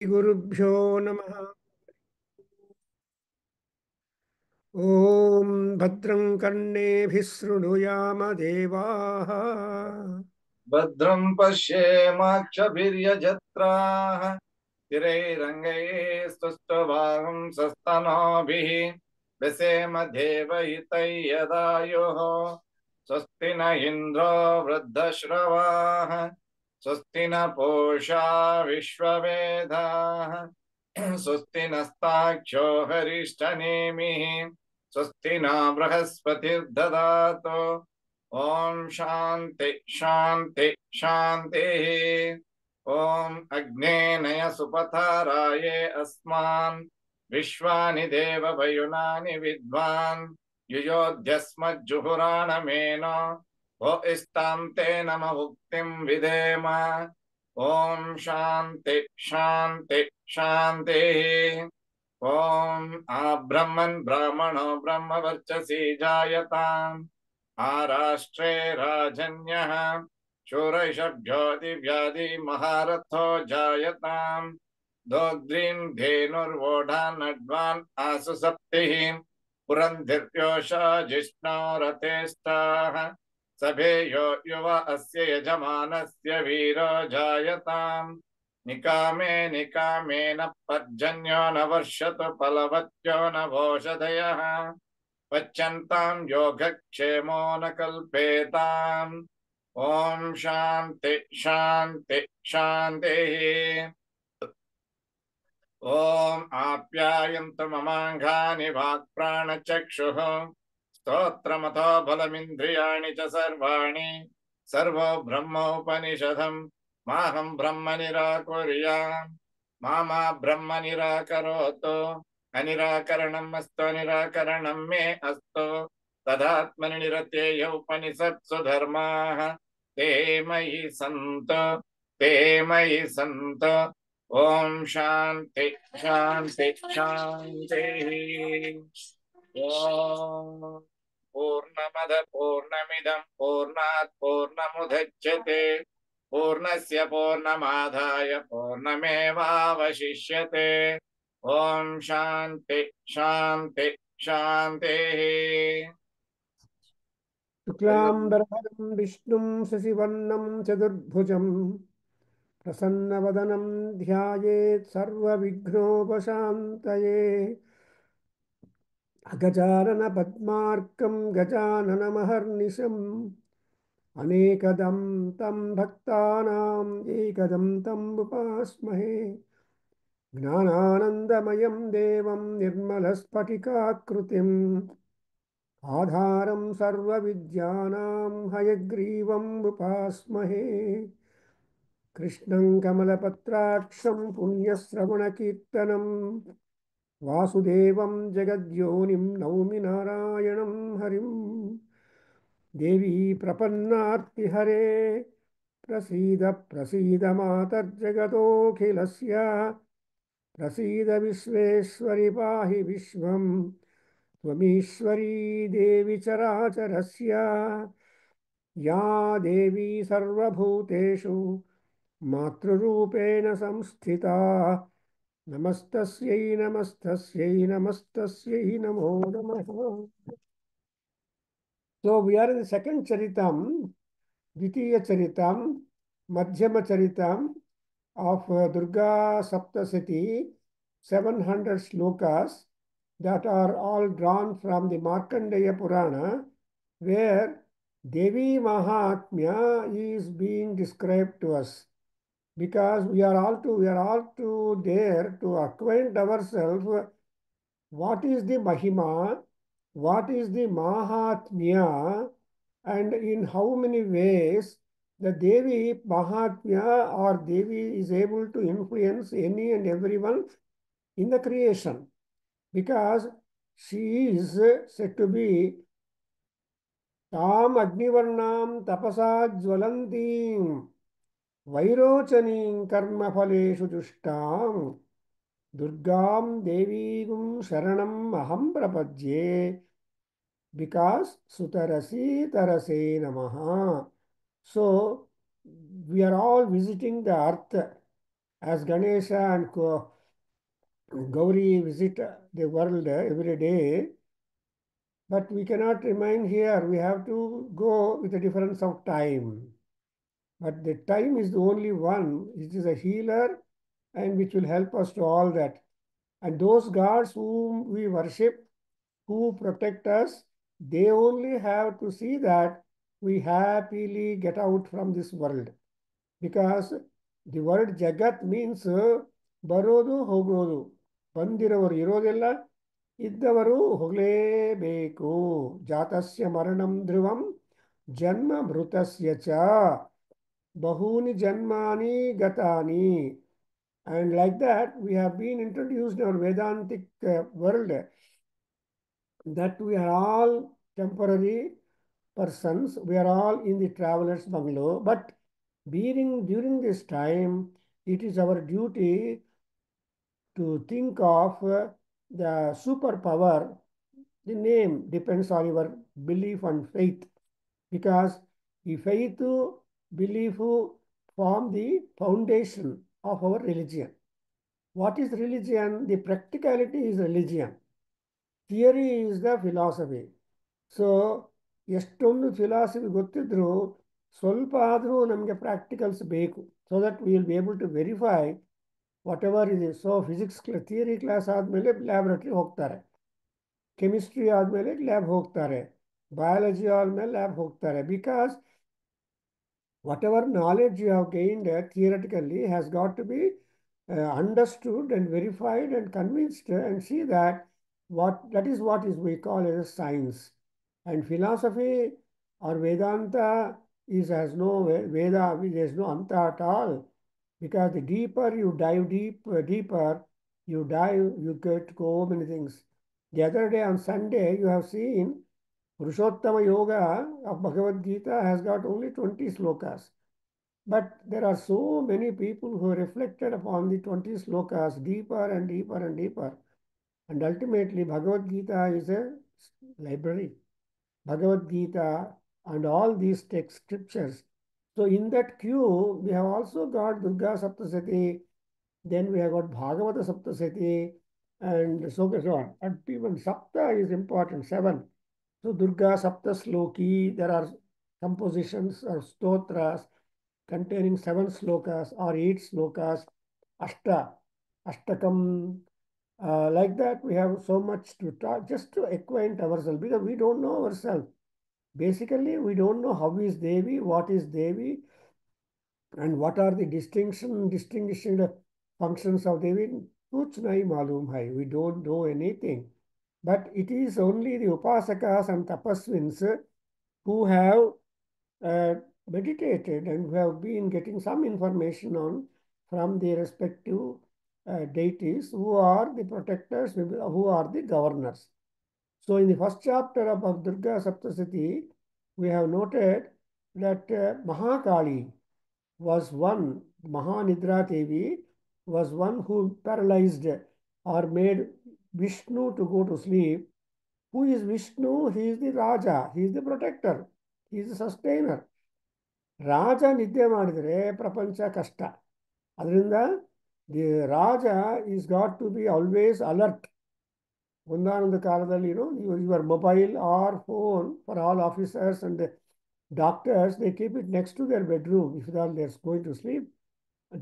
गुरुभ्यो नमः। ॐ भद्रं कर्णेभिः शृणुयाम देवाः। भद्रं पश्येमाक्षभिर्यजत्राः स्थिरैरङ्गैस्तुष्टुवागं सस्तनोभिः व्यसेम देवहितै यदायुः स्वस्ति न इन्द्रो वृद्धश्रवाः स्वस्ति न पूषा विश्ववेदाः स्वस्ति नस्ताक्षो हरिष्ठनेमिः स्वस्ति न बृहस्पतिर्ददातु ओम शांति शांति शांति। ओम अग्नेनय सुपथाराये अस्मान् विश्वानि देव वयुनानि विद्वान् युयोध्यस्मज्जुहुराणमेन वो इष्टां ते नम उक्तिं विधेम। ओम शांति शांति शांति। ओम आब्रह्मन् ब्राह्मणो ब्रह्मवर्चसी जायताम् आराष्ट्रे राजन्यः शूरैषभ्यो दिव्यादि महारथो जायताम् दोग्ध्रीं धेनुर्वोढानड्वान् आसु सप्तिः पुरन्धिर्योषा जिष्णो रथेष्टाः सभेयो युवा अस्य यजमानस्य वीरो जायताम् निकामे निकामेन पर्जन्यो न वर्षतु फलवत्यो न भोषधयः पच्यन्तां योगक्षेमो न कल्पेताम्। ओम शांति शांति शांतिः। ओम आप्यायन्तु ममाङ्गानि वाक्प्राणचक्षुः स्तोत्रमतो बलमिन्द्रियाणि च सर्वाणि सर्वो ब्रह्मोपनिषदम् माहं ब्रह्म निराकुर्याम् मा ब्रह्म निराकरोतु अनिराकरणम् अस्तु निराकरणं मे अस्तु तदात्मनि निरतेय उपनिषत्सु धर्माः ते मयि सन्तु ते मयि सन्तु। ओम शांति शांति शांति। ओम पूर्णमद पूर्णमिदं पूर्णात् पूर्णमुदच्यते पूर्णस्य पूर्णमादाय पूर्णमेवावशिष्यते। ओम शांति शांति शांतिः। शुक्लाम्बरधरं विष्णुं शशिवर्णं चतुर्भुजं प्रसन्नवदनं ध्यायेत् सर्वविघ्नोपशान्तये। अगजाननपद्मार्कं गजाननमहर्निशम् अनेकदं तं भक्तानाम् एकदं तं उपास्महे। ज्ञानानन्दमयं देवं निर्मलस्फटिकाकृतिम् आधारं सर्वविद्यानां हयग्रीवम् उपास्महे। कृष्णं कमलपत्राक्षं पुण्यश्रवणकीर्तनं वासुदेवं जगद्योनिं नौमि नारायणं हरिं। देवी प्रपन्नार्तिहरे प्रसीद प्रसीद मातर्जगतोऽखिलस्य प्रसीद विश्वेश्वरि पाहि विश्वं त्वमीश्वरी देवी चराचरस्य। या देवी सर्वभूतेषु मातृरूपेण संस्थिता नमस्तस्यै नमस्तस्यै नमस्तस्यै नमो नमः। So we are in the second Charitam, Dvitiya Charitam, Madhyama Charitam of Durga Saptasati, 700 slokas that are all drawn from the Markandeya Purana, where Devi Mahatmya is being described to us. Because we are all to there to acquaint ourselves what is the Mahima, what is the Mahatmya, and in how many ways the Devi Mahatmya or Devi is able to influence any and everyone in the creation. Because she is said to be Tam Agnivarnam Tapasa Jwalantim Vairochanim Karmaphaleshu Jushtam Durgam Devigum Sharanam Aham Prapadye because Sutarasi Tarase Namaha. So we are all visiting the earth As Ganesha and Gauri visit the world every day, but we cannot remain here. We have to go with a difference of time. But the time is the only one. It is a healer and which will help us to all that. And those gods whom we worship, who protect us, they only have to see that we happily get out from this world. Because the word Jagat means ಬರೋದು ಹೋಗೋದು. ಬಂದಿರೋರು ಇರೋದಿಲ್ಲ, ಇದ್ದವರು ಹೋಗಲೇಬೇಕು. ಜಾತಸ್ಯ ಮರಣಂ ಧ್ರುವಂ ಜನ್ಮ ಮೃತಸ್ಯ ಚ bahuni janmani gatani. And like that, we have been introduced in our Vedantic world that we are all temporary persons. We are all in the traveler's bungalow. But during this time, it is our duty to think of the superpower. The name depends on your belief and faith. Because the faith, belief form the foundation of our religion. What is religion? The practicality is religion. Theory is the philosophy. So ಎಷ್ಟೊಂದು philosophy ಗೊತ್ತಿದ್ರೂ ಸ್ವಲ್ಪ ಆದರೂ ನಮಗೆ practicals ಬೇಕು. So that we will be able to verify whatever ಇದೆ. So physics theory class ಆದಮೇಲೆ laboratory ಹೋಗ್ತಾರೆ, chemistry ಆದಮೇಲೆ ಲ್ಯಾಬ್ ಹೋಗ್ತಾರೆ, ಬಯಾಲಜಿ ಆದಮೇಲೆ ಲ್ಯಾಬ್ ಹೋಗ್ತಾರೆ. Because whatever knowledge you have gained theoretically has got to be understood and verified and convinced and see that that is what is we call as science. And philosophy or Vedanta has no Veda, there is no Anta at all. Because the deeper you dive deeper, you get so many things. The other day on Sunday, you have seen Purushottama Yoga of Bhagavad Gita has got only 20 slokas. But there are so many people who reflected upon the 20 slokas deeper and deeper and deeper. And ultimately, Bhagavad Gita is a library. Bhagavad Gita and all these text scriptures. So in that queue, we have also got Durga Saptasati, then we have got Bhagavata Saptasati, and so on. And even Sapta is important, 7. So Durga Sapta Sloki, there are compositions or stotras containing 7 slokas or 8 slokas, Ashtakam. Like that, we have so much to talk just to acquaint ourselves because we don't know ourselves. Basically, we don't know how is Devi, what is Devi, and what are the distinguishing functions of Devi. Kuch nahi malum hai. We don't know anything. But it is only the upasakas and tapaswins who have meditated and who have been getting some information from the respective deities who are the protectors, who are the governors. So in the first chapter of Durga Saptasati, we have noted that Mahakali was one, Mahanidra Devi was one who paralyzed or made Vishnu to go to sleep. Who is Vishnu? He is the Raja, he is the protector, he is the sustainer. ರಾಜ ನಿದ್ದೆ ಮಾಡಿದರೆ ಪ್ರಪಂಚ ಕಷ್ಟ. ಅದರಿಂದ the raja is got to be always alert. ಒಂದಾನೊಂದು ಕಾಲದಲ್ಲಿ your mobile or phone for all officers and doctors they keep it next to their bedroom if they're going to sleep.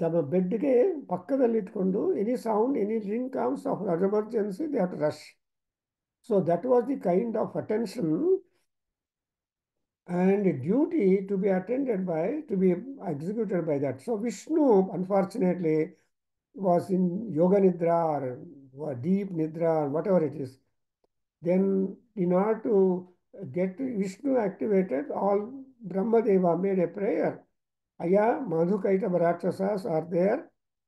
ತಮ್ಮ ಬೆಡ್ಗೆ ಪಕ್ಕದಲ್ಲಿ ಇಟ್ಕೊಂಡು any sound any ring comes of emergency they have to rush. So that was the kind of attention and duty to be attended by, to be executed by that. So Vishnu, unfortunately, was in Yoga Nidra or deep Nidra or whatever it is. Then in order to get Vishnu activated, all Brahmadeva made a prayer. Aya, Madhukaitava Rakshasas are there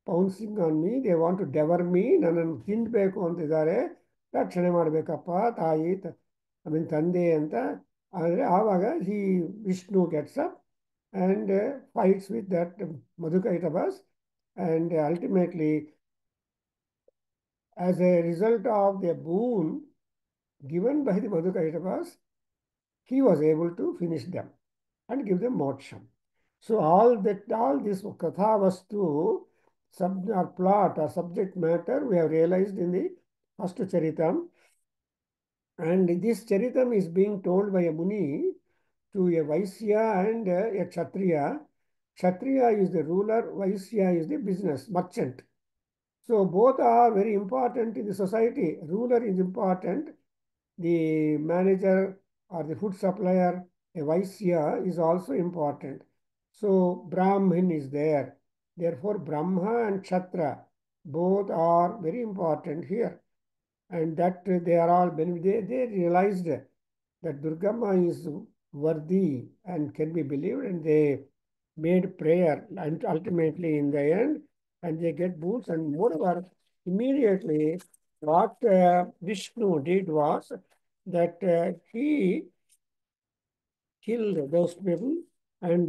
pouncing on me. They want to devour me. Nannanu ತಿನ್ನಬೇಕು ಅಂತಿದ್ದಾರೆ. ರಕ್ಷಣೆ ಮಾಡಬೇಕಪ್ಪ ತಾಯಿ, ತಂದೆ ಅಂತ. ಆದರೆ ಆವಾಗ Vishnu gets up and fights with that Madhukaitavas, and ultimately, as a result of the boon given by the Madhukaitavas, he was able to finish them and give them moksham. So all this Kathavastu or plot or subject matter we have realized in the first Charitam. And this Charitam is being told by a Muni to a Vaisya and a Kshatriya. Kshatriya is the ruler, Vaisya is the business merchant. So both are very important in the society. Ruler is important, the manager or the food supplier, a Vaisya, is also important. So Brahmin is there. Therefore, Brahma and Kshatriya both are very important here. And that they are all, they realized that Durgamma is worthy and can be believed, and they made prayer, and ultimately in the end, and they get boots. And moreover, immediately what Vishnu did was that he killed those people and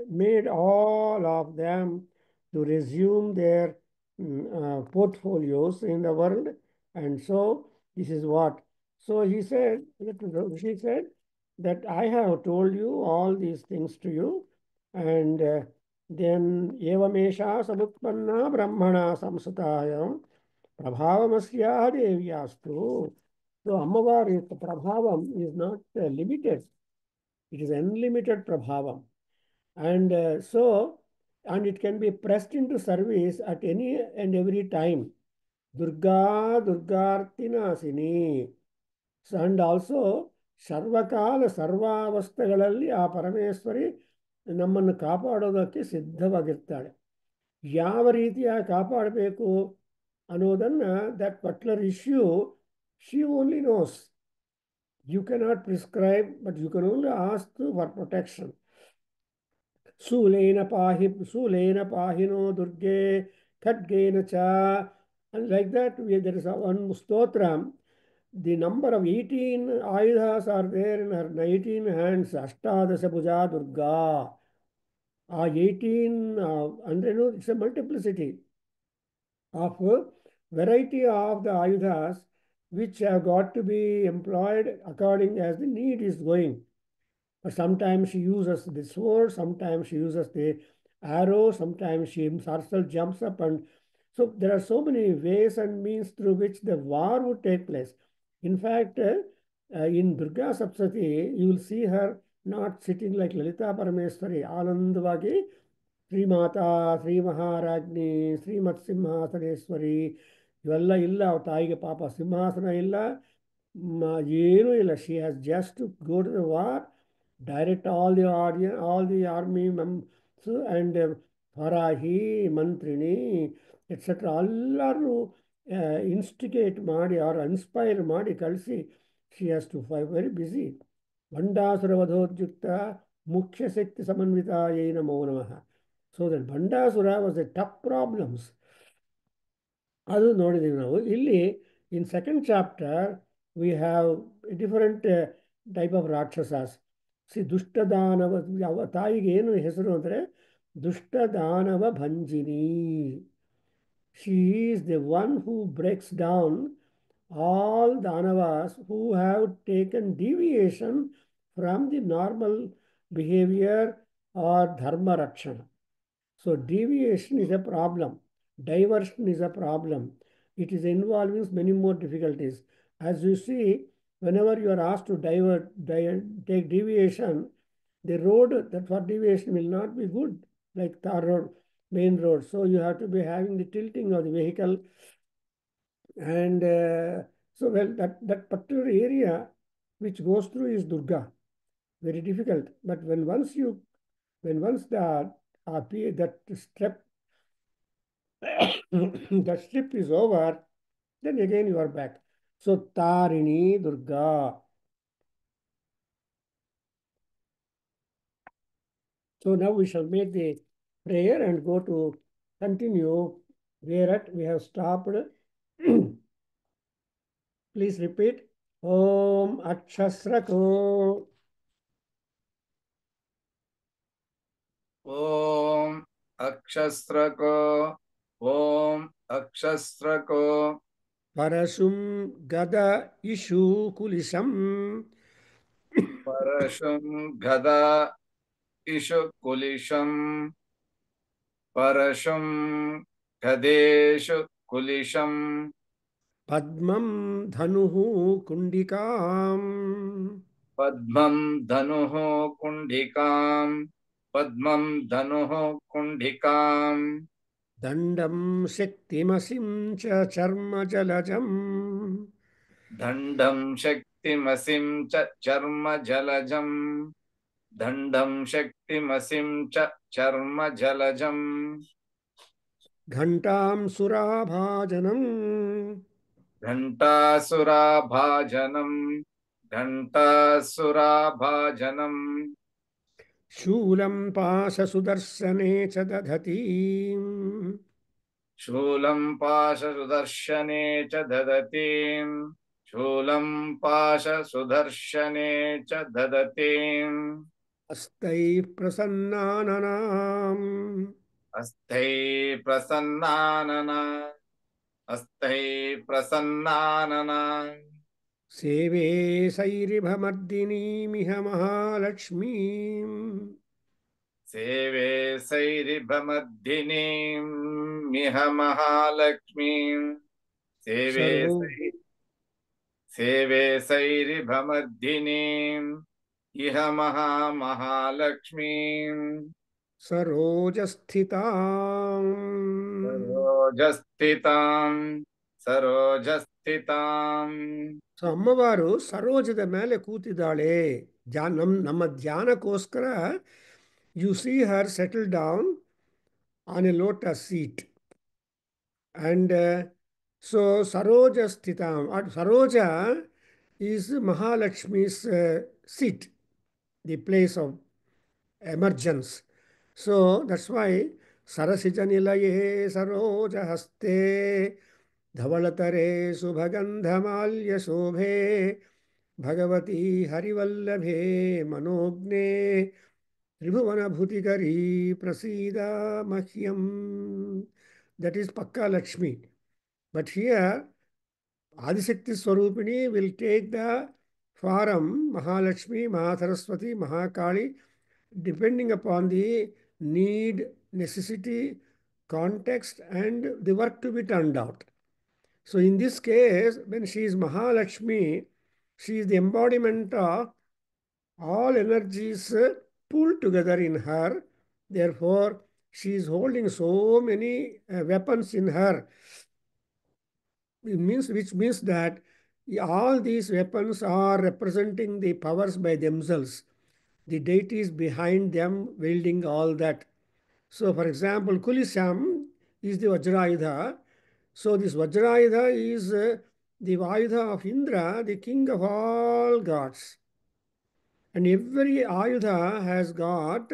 made all of them to resume their portfolios in the world. And so this is what. So she said that I have told you all these things to you, and then evamesha samutpanna brahmana samsutayam prabhavamasya devyastu. So Ammavar Prabhavam is not limited. It is unlimited prabhavam. And and it can be pressed into service at any and every time. Durga, Durgartinasini. So, and also, ಸರ್ವಕಾಲ ಸರ್ವಾವಸ್ಥೆಗಳಲ್ಲಿ ಆ ಪರಮೇಶ್ವರಿ ನಮ್ಮನ್ನು ಕಾಪಾಡೋದಕ್ಕೆ ಸಿದ್ಧವಾಗಿರ್ತಾಳೆ. ಯಾವ ರೀತಿಯಾಗಿ ಕಾಪಾಡಬೇಕು ಅನ್ನೋದನ್ನು that particular issue she only knows. You cannot prescribe, but you can only ask for protection. Sulena pahino durge khadgena cha. And like that, there is one stotram. The number of 18 ayudhas are there in her 19 hands. Ashtadasa Bhuja Durga. 18, and it's a multiplicity of variety of the ayudhas which have got to be employed according as the need is going. But sometimes she uses the sword, sometimes she uses the arrow, sometimes she herself jumps up. And so there are so many ways and means through which the war would take place. In fact, in Durga Saptati, you will see her not sitting like Lalita Parameswari, Anandavagi, Sri Mata, Sri Maharajni, Srimat Simhasaneswari, ಇವೆಲ್ಲ ಇಲ್ಲ ಅವ್ರ ತಾಯಿಗೆ ಪಾಪ ಸಿಂಹಾಸನ ಇಲ್ಲ, ಏನೂ ಇಲ್ಲ. She has just to go to the war, direct all the audience, all the army members and Farahi, Mantrini, etc. ಎಲ್ಲರೂ ಇನ್ಸ್ಟಿಗೇಟ್ ಮಾಡಿ or ಇನ್ಸ್ಪೈರ್ ಮಾಡಿ ಕಳಿಸಿ. She has to fight, very busy. Bhandasura ವಧೋದ್ಯುಕ್ತ ಮುಖ್ಯ ಶಕ್ತಿ ಸಮನ್ವಿತಾಯೈ ನಮೋ ನಮಃ. So that Bhandasura was a tough problems. ಅದು ನೋಡಿದ್ದೀವಿ ನಾವು. ಇಲ್ಲಿ in second chapter we have different type of rakshasas. ದುಷ್ಟದಾನವ, ತಾಯಿಗೆ ಏನು ಹೆಸರು ಅಂದರೆ ದುಷ್ಟದಾನವ ಭಂಜಿನಿ. She is the one who breaks down all Danavas who have taken deviation from the normal behavior or dharma rakshana. So deviation is a problem. Diversion is a problem. It is involving many more difficulties. As you see, whenever you are asked to take deviation, the road that for deviation will not be good, like tar road, main road. So you have to be having the tilting of the vehicle. And so, well, that particular area which goes through is Durga. Very difficult. But when once that step that strip is over, then again you are back. So Tarini Durga. So now we shall make the prayer and go to continue where we have stopped. Please repeat. Om Akshasrako. ಓಂ ಅಕ್ಷಸ್ರಕೋ ಓಂ ಅಕ್ಷಸ್ರಕೋ Parasum Gada Ishu Kulisham. ಪರಶುಂ ಗದಾ ಇಶು ಕುಲಿಶಂ ಪರಶುಂ गदेषु कुलिशम् पद्मं धनुः कुण्डिकाम् पद्मं धनुः कुण्डिकाम् पद्मं धनुः कुण्डिकाम् दण्डं शक्तिमसिं च चर्मजलजम् दण्डं शक्तिमसिं च चर्मजलजम् दण्डं शक्तिमसिं च चर्मजलजम् घण्टां सुराभाजनम् घण्टासुराभाजनम् घण्टासुराभाजनम् शूलं पाशसुदर्शने च दधतीम् शूलं पाशसुदर्शने च ददतीम् शूलं पाशसुदर्शने च ददतीम् हस्तैः प्रसन्नाननाम् हस्तैः प्रसन्नानना हस्तैः प्रसन्नानना सेवे सैरिभमर्दिनीमिह महालक्ष्मीम् सेवे सैरिभमर्दिनीम् मिह महालक्ष्मीम् सेवे सरो सेवे सैरिभमर्दिनीम् इह महालक्ष्मीम् सरोजस्थिताम्. सरोजस्थिताम् सरोजस्थिताम् ಸೊ ಅಮ್ಮವಾರು ಸರೋಜದ ಮೇಲೆ ಕೂತಿದ್ದಾಳೆ. ನಮ್ಮ ಧ್ಯಾನಕ್ಕೋಸ್ಕರ you see her settle down on a lotus seat and so ಸರೋಜ ಸ್ಥಿತ. ಸರೋಜ is Mahalakshmi's seat, the place of emergence. So that's why ಸರಸಿಜ ನಿಲಯೇ ಸರೋಜ ಹಸ್ತೆ ಧವಳತರೆ ಸುಭಗಂಧಮಾಲ್ಯ ಶೋಭೆ ಭಗವತಿ ಹರಿವಲ್ಲಭೆ ಮನೋಜ್ಞೆ ತ್ರಿಭುವನ ಭೂತಿಕರಿ ಪ್ರಸೀದ ಮಹ್ಯಂ. ದಟ್ ಈಸ್ ಪಕ್ಕಾ Lakshmi. But here Adishakti Swarupini will take the form Mahalakshmi, Mahasaraswati, Mahakali, depending upon the need, necessity, context, and the work to be turned out. So in this case, when she is Mahalakshmi, she is the embodiment of all energies pulled together in her. Therefore, she is holding so many weapons in her. Which means that all these weapons are representing the powers by themselves. The deities behind them wielding all that. So, for example, Kulisham is the Vajrayudha. So, this Vajrayudha is the Ayudha of Indra, the king of all gods. And every Ayudha has got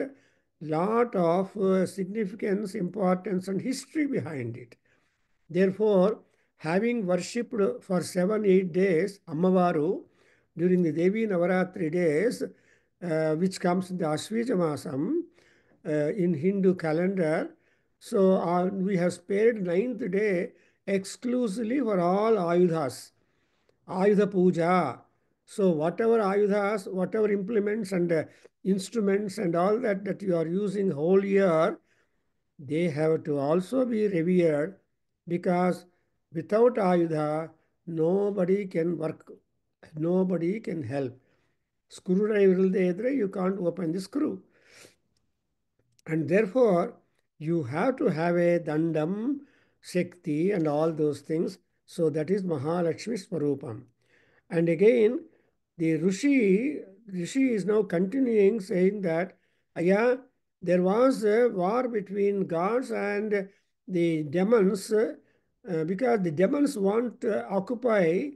lot of significance, importance, and history behind it. Therefore, having worshipped for 7-8 days Ammavaru during the Devi Navaratri days, which comes in the Ashvija Masam in Hindu calendar, so we have spared 9th day exclusively for all Ayudhas, Ayudha Puja. So whatever Ayudhas, whatever implements and instruments and all that you are using whole year, they have to also be revered, because without Ayudha, nobody can work, nobody can help. Screwdriver ilde idre you can't open the screw. And therefore, you have to have a Dandam, Shakti, and all those things. So that is Mahalakshmi Swarupam. And again, the Rishi is now continuing saying that, yeah, there was a war between gods and the demons, because the demons want to occupy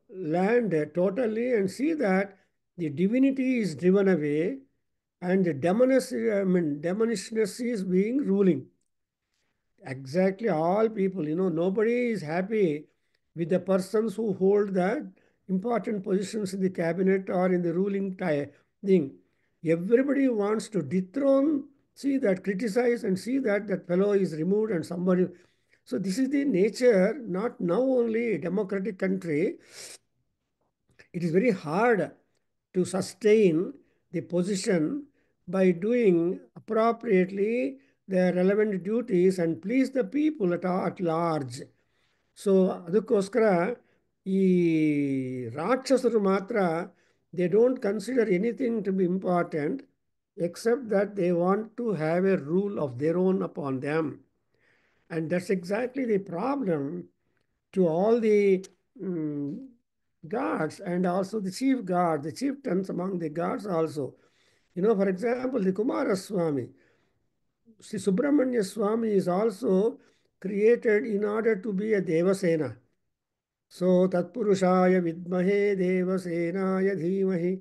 land totally and see that the divinity is driven away and the demonishness is being ruling. Exactly, all people, nobody is happy with the persons who hold the important positions in the cabinet or in the ruling thing. Everybody wants to dethrone, see that, criticize, and see that that fellow is removed and somebody. So this is the nature, not now only a democratic country. It is very hard to sustain the position by doing appropriately their relevant duties and please the people at large. So ಅದಕ್ಕೋಸ್ಕರ ಈ ರಾಕ್ಷಸರು ಮಾತ್ರ they don't consider anything to be important except that they want to have a rule of their own upon them. And that's exactly the problem to all the gods and also the chief gods, the chieftains among the gods also. You know, for example, the Kumaraswamy, Sri Subramanya Swami is also created in order to be a Devasena. So Tatpurushaya Vidmahe Devasenaya Dhimahi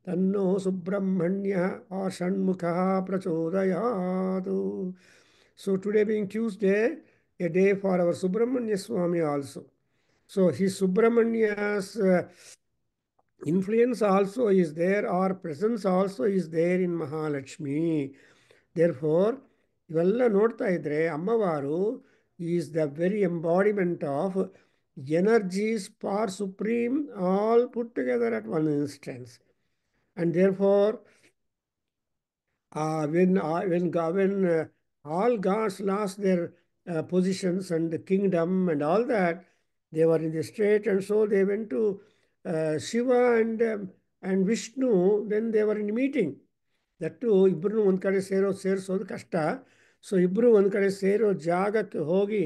Tanno Subramanya or Shanmukha Prachodayatu. So today being Tuesday, a day for our Subramanya Swami also. So his Subramanya's influence also is there, or presence also is there in Mahalakshmi. Therefore, ಇವೆಲ್ಲ ನೋಡ್ತಾ ಇದ್ರೆ ಅಮ್ಮವಾರು is the very embodiment of energies far supreme, all put together at one instance. And therefore, when all gods lost their positions and the kingdom and all that, they were in the state, and so they went to Shiva and Vishnu. Then they were in meeting. That ಇಬ್ಬರು ಒಂದು ಕಡೆ ಸೇರಿಸೋದು ಕಷ್ಟ. So ಇಬ್ಬರು ಒಂದು ಕಡೆ ಸೇರೋ ಜಾಗಕ್ಕೆ ಹೋಗಿ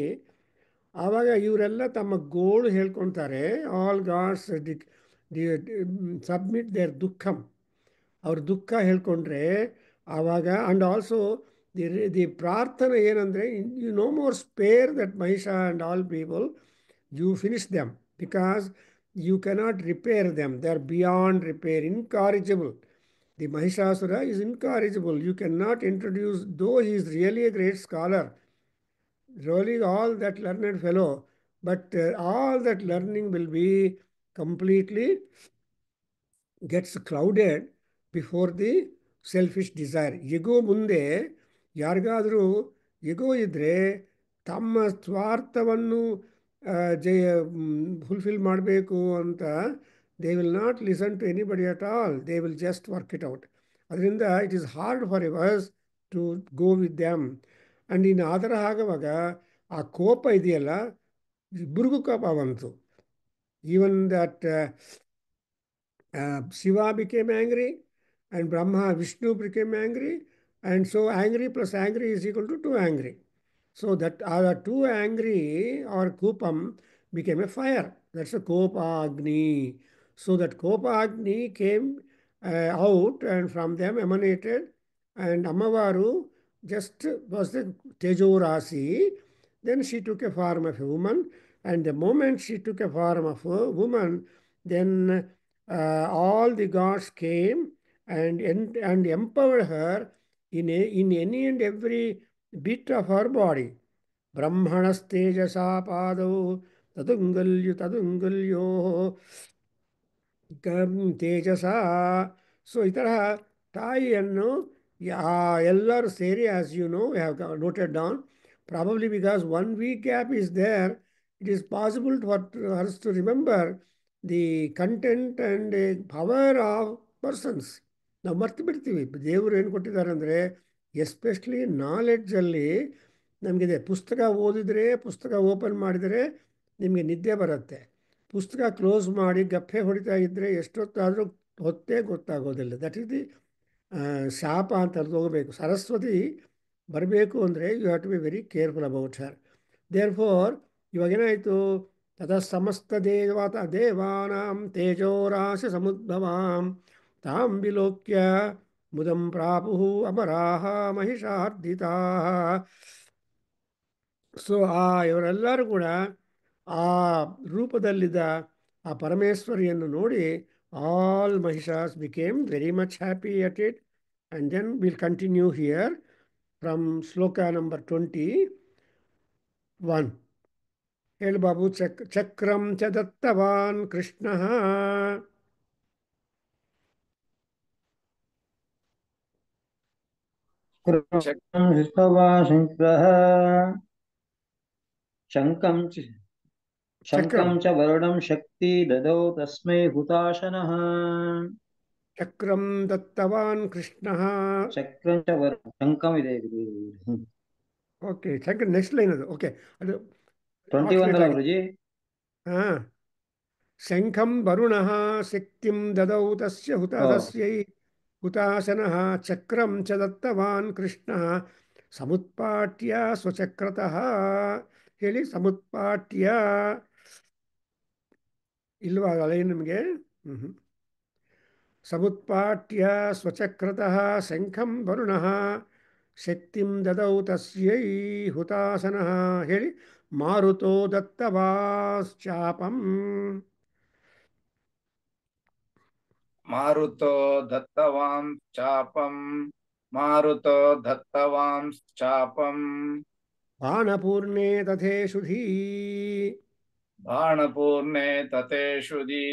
ಆವಾಗ ಇವರೆಲ್ಲ ತಮ್ಮ ಗೋಳು ಹೇಳ್ಕೊಳ್ತಾರೆ. ಆಲ್ ಗಾಡ್ಸ್ ಸಬ್ಮಿಟ್ ದೇರ್ ದುಃಖಂ, ಅವ್ರ ದುಃಖ ಹೇಳ್ಕೊಂಡ್ರೆ ಆವಾಗ ಆ್ಯಂಡ್ ಆಲ್ಸೋ ದಿ ಪ್ರಾರ್ಥನೆ ಏನಂದರೆ, you no more spare that Mahisha and all people, you finish them because you cannot repair them, they are beyond repair, incorrigible. The Mahishasura is incorrigible. You cannot introduce, though he is really a great scholar, really all that learned fellow, but all that learning will be completely gets clouded before the selfish desire. Ego ಮುಂದೆ ಯಾರಿಗಾದರೂ ago ಇದ್ದರೆ ತಮ್ಮ ಸ್ವಾರ್ಥವನ್ನು fulfil ಮಾಡಬೇಕು ಅಂತ they will not listen to anybody at all. They will just work it out. ಅದರಿಂದ it is hard for us to go with them. And ಇನ್ನು ಆ ಥರ ಆಗುವಾಗ ಆ ಕೋಪ ಇದೆಯಲ್ಲ, ಇಬ್ಬರಿಗೂ ಕೋಪ ಬಂತು. Even that Shiva became angry and Brahma, Vishnu became angry, and so angry plus angry is equal to too angry. So that too angry or kopam became a fire. That's a Kopagni. So that Kopagni came out, and from them emanated, and Amavaru just was the Tejorasi. Then she took a form of a woman, and the moment she took a form of a woman, then all the gods came and empowered her in any and every bit of her body. ಬ್ರಹ್ಮಣಸ್ತೇಜಸಾ ಪಾದೌ ತದುಂಗಲ್ಯೋ ತೇಜಸ. So ಈ ತರಹ ತಾಯಿಯನ್ನು ಎಲ್ಲರೂ ಸೇರಿ, as you know, have noted down, probably because 1 week gap is there, it is possible for us to remember the content and power of persons. ನಾವು ಮರ್ತು ಬಿಡ್ತೀವಿ. ದೇವರು ಏನು ಕೊಟ್ಟಿದ್ದಾರೆ ಅಂದರೆ, ಎಸ್ಪೆಷಲಿ ನಾಲೆಡ್ಜಲ್ಲಿ ನಮಗಿದೆ. ಪುಸ್ತಕ ಓದಿದರೆ, ಪುಸ್ತಕ ಓಪನ್ ಮಾಡಿದರೆ ನಿಮಗೆ ನಿದ್ದೆ ಬರುತ್ತೆ. ಪುಸ್ತಕ ಕ್ಲೋಸ್ ಮಾಡಿ ಗಪ್ಪೆ ಹೊಡಿತಾ ಇದ್ದರೆ ಎಷ್ಟೊತ್ತಾದರೂ ಹೊತ್ತೇ ಗೊತ್ತಾಗೋದಿಲ್ಲ. ದಟ್ ಈಸ್ ದಿ ಶಾಪ ಅಂತ ತಗೋಬೇಕು. ಸರಸ್ವತಿ ಬರಬೇಕು ಅಂದರೆ you have to be very careful about her. Therefore ಇವಾಗೇನಾಯಿತು, ತದ ಸಮಸ್ತ ದೇವಾನಾಂ ತೇಜೋರಾಶಿ ಸಮುದ್ಭವಾಂ ತಾಂ ವಿಲೋಕ್ಯ ಮುದಂ ಪ್ರಾಪುಃ ಅಮರಾಹ ಮಹಿಷಾರ್ಧಿತಾ. ಸೊ ಇವರೆಲ್ಲರೂ ಕೂಡ ಆ ರೂಪದಲ್ಲಿದ್ದ ಆ ಪರಮೇಶ್ವರಿಯನ್ನು ನೋಡಿ all Mahishas became very much happy at it. And then will continue here from ಶ್ಲೋಕ ನಂಬರ್ 21. ಹೇಳು ಬಾಬು. ಚಕ್ರಂ ಚ ದತ್ತವಾನ್ ಕೃಷ್ಣ ಶಂಕಂ ಚ ವರುಣಂ ಶಕ್ತಿ ದದೌ ತಸ್ಮೈ ಹುತಾಶನಃ. ಚಕ್ರಂ ದತ್ತವಾನ್ ಕೃಷ್ಣ. ಚಕ್ರಂ ಚ ಶಂಕಂ ಇದೆ. ಓಕೆ ಶಂಕರ್ ನೆಕ್ಸ್ಟ್ ಲೈನ್ ಅದು ಓಕೆ ಅದು 21 ಆಲ್ಟರ್ನೇಟ್ ಅಲ್ಲ ಆಗಿ ಗುರುಜಿ. ಹಾಂ ಶಂಖಂ ವರುಣಃ ಶಕ್ತಿಂ ದದೌ ತಸ್ಯ ಓ ಹುತಾಶಸ್ಯೈ ಹುತಾಶನಃ ಚಕ್ರಂ ಚ ದತ್ತವಾನ್ ಕೃಷ್ಣಃ ಸಮುತ್ಪಾಟ್ಯ ಸ್ವಚಕ್ರತಃ ಹೇಳಿ ಸಮುತ್ಪಾಟ್ಯ ಇಲ್ವಾ ಲೈನ್ ನಿಮಗೆ ಸಮುತ್ಪಾಟ್ಯ ಸ್ವಚಕ್ರತಃ ಶಂಖಂ ವರುಣಃ ಶಕ್ತಿಂ ದದೌ ತಸ್ಯೈ ಹುತಾಸನಃ ಹೇಳಿ ಮಾರುತೋ ದತ್ತವಾಶ್ಚಾಪಂ ಮಾರುತೋ ದತ್ತವಾಂಶ್ಚಾಪಂ ಮಾರುತೋ ದತ್ತವಾಂಶ್ಚಾಪಂ ಬಾಣಪೂರ್ಣೆ ತಥೇಷುಧೀ ಬಾಣಪೂರ್ಣೆ ತಥೇಷುಧೀ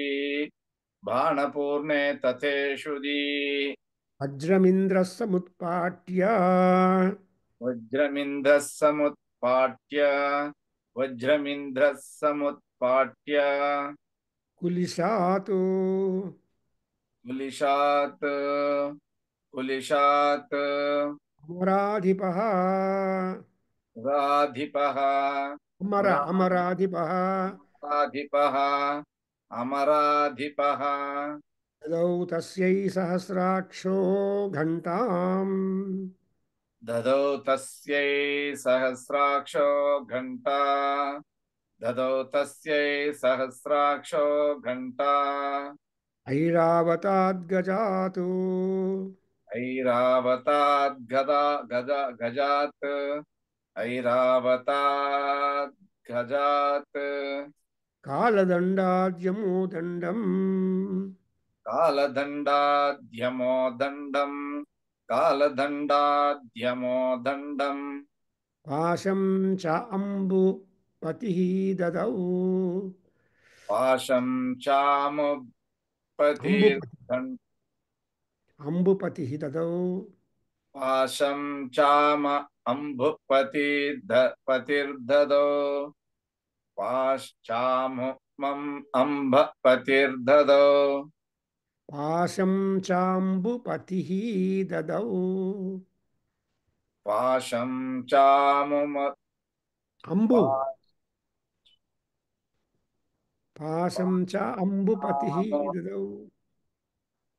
ಬಾಣಪೂರ್ಣೆ ತಥೇಷುಧೀ ವಜ್ರಮಿಂದ್ರಃ ಸಮುತ್ಪಾಟ್ಯ ವಜ್ರಮಿಂದ್ರಃ ಸಮುತ್ಪಾಟ್ಯ ವಜ್ರಮಿಂದ್ರಃ ಸಮುತ್ಪಾಟ್ಯ ಕುಲಿಶಾತ್ ಕುಲಿಶಾತ್ ಕುಲಿಶಾತ್ ಅಮರಾಧಿಪಃ ರಾಧಿಪಃ ಅಮರಾಧಿಪಃ ರಾಧಿಪಃ ಅಮರಾಧಿಪಃ ದದೌ ತಸ್ಯೈ ಸಹಸ್ರಾಕ್ಷೋ ಘಂಟಾಂ ದದೌ ತಸ್ಯೈ ಸಹಸ್ರಾಕ್ಷೋ ಘಂಟಾ ದದೌ ತಸ್ಯೈ ಸಹಸ್ರಾಕ್ಷೋ ಘಂಟಾ ಐರಾವತಾದ್ಗಜಾತು ಐರಾವತಾದ್ ಗದಾ ಗದ ಗಜಾತ್ ಐರಾವತಾದ್ ಗಜಾತ್ ಕಾಲದಂಡಾದ್ಯಮೋದಂಡಂ ಕಾಲದಂಡಾದ್ಯಮೋ ದಂಡಂ ಕಾಲದಂಡಾದ್ಯಮೋ ದಂಡಂ ಪಾಶಂ ಚ ಅಂಬು ಪತಿ ದದೌ ಪಾಶಂ ಚಾಮುಪತಿ ಅಂಬುಪತಿ ದದೌ ಪಾಶಂ ಚಾಮ ಅಂಬುಪತಿ ಪತಿರ್ದದೋ ಪಾಶ್ಚಾಮು ಮಂ ಅಂಬಪತಿರ್ದದೋ ಪಾಶಂ ಚಾಂಬುಪತಿ ದದೌ ಪಾಶಂ ಚಾಮುಮ ಅಂಬು ಪಾಶಂ ಚ ಅಂಬುಪತಿ ದದೌ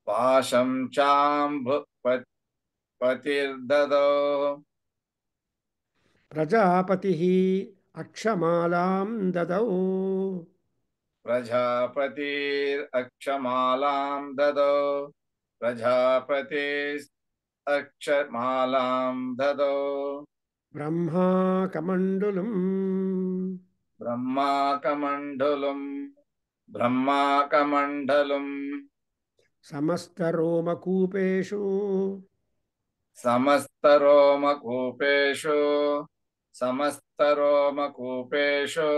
ಪಾಶಂ ಚಾಂಬುಪತಿರ್ದದೋ ಪ್ರಜಾಪತಿ ಅಕ್ಷಮಾಲಾಂ ದದೌ ಪ್ರಜಾಪತಿರಕ್ಷಮಾಲಾಂ ದದೋ ಪ್ರಜಾಪತಿ ಅಕ್ಷಮಾಲಾಂ ದದೋ ಬ್ರಹ್ಮಾ ಕಮಂಡುಲಂ ಬ್ರಹ್ಮಾಕಮಂಡಲಂ ಬ್ರಹ್ಮಾಕಮಂಡಲಂ ಸಮಸ್ತರೋಮಕೂಪೇಷು ಸಮಸ್ತರೋಮಕೂಪೇಷು ಸಮಸ್ತರೋಮಕೂಪೇಷು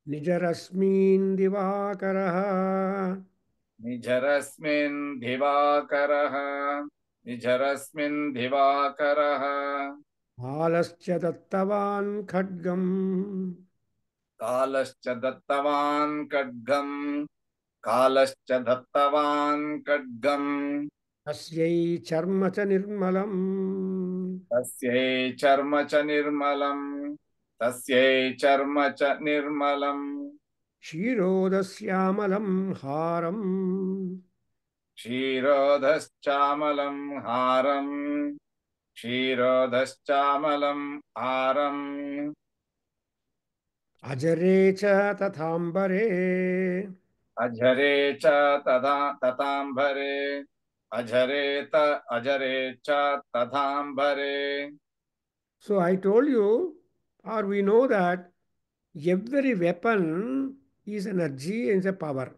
ನಿಜರಶ್ಮೀನ್ ದಿವಾಕರಃ ನಿಜರಸ್ಮಿನ್ ದಿವಾಕರಃ ನಿಜರಸ್ಮಿನ್ ದಿವಾಕರಃ ಬಾಲಶ್ಚ ದತ್ತವಾನ್ ಖಡ್ಗಂ ಕಾಲಶ್ಚ ದತ್ತವಾನ್ ಖಡ್ಗಂ ಕಾಲಶ್ಚ ದತ್ತವಾನ್ ಖಡ್ಗಂ ತಸ್ಯೈ ಚರ್ಮ ಚ ನಿರ್ಮಲಂ ತಸ್ಯೈ ಚರ್ಮ ಚ ನಿರ್ಮಲಂ ತಸ್ಯೈ ಚರ್ಮ ಚ ನಿರ್ಮಲಂ ಕ್ಷೀರೋದಶ್ಯಾಮಲಂ ಹಾರಂ ಕ್ಷೀರೋಧಶ್ಚಾಮಲಂ ಹಾರಂ ಕ್ಷೀರೋಧಶ್ಚಾಮಲಂ ಹಾರಂ ಅಜರೇ ಚ ತಥಾಂಬರೇ ಅಜರೇ ಚ ತಥಾಂಬರೇ ಅಜರೇ ಚ ತಥಾಂಬರೇ. So I told you, or we know that every weapon is energy and a power.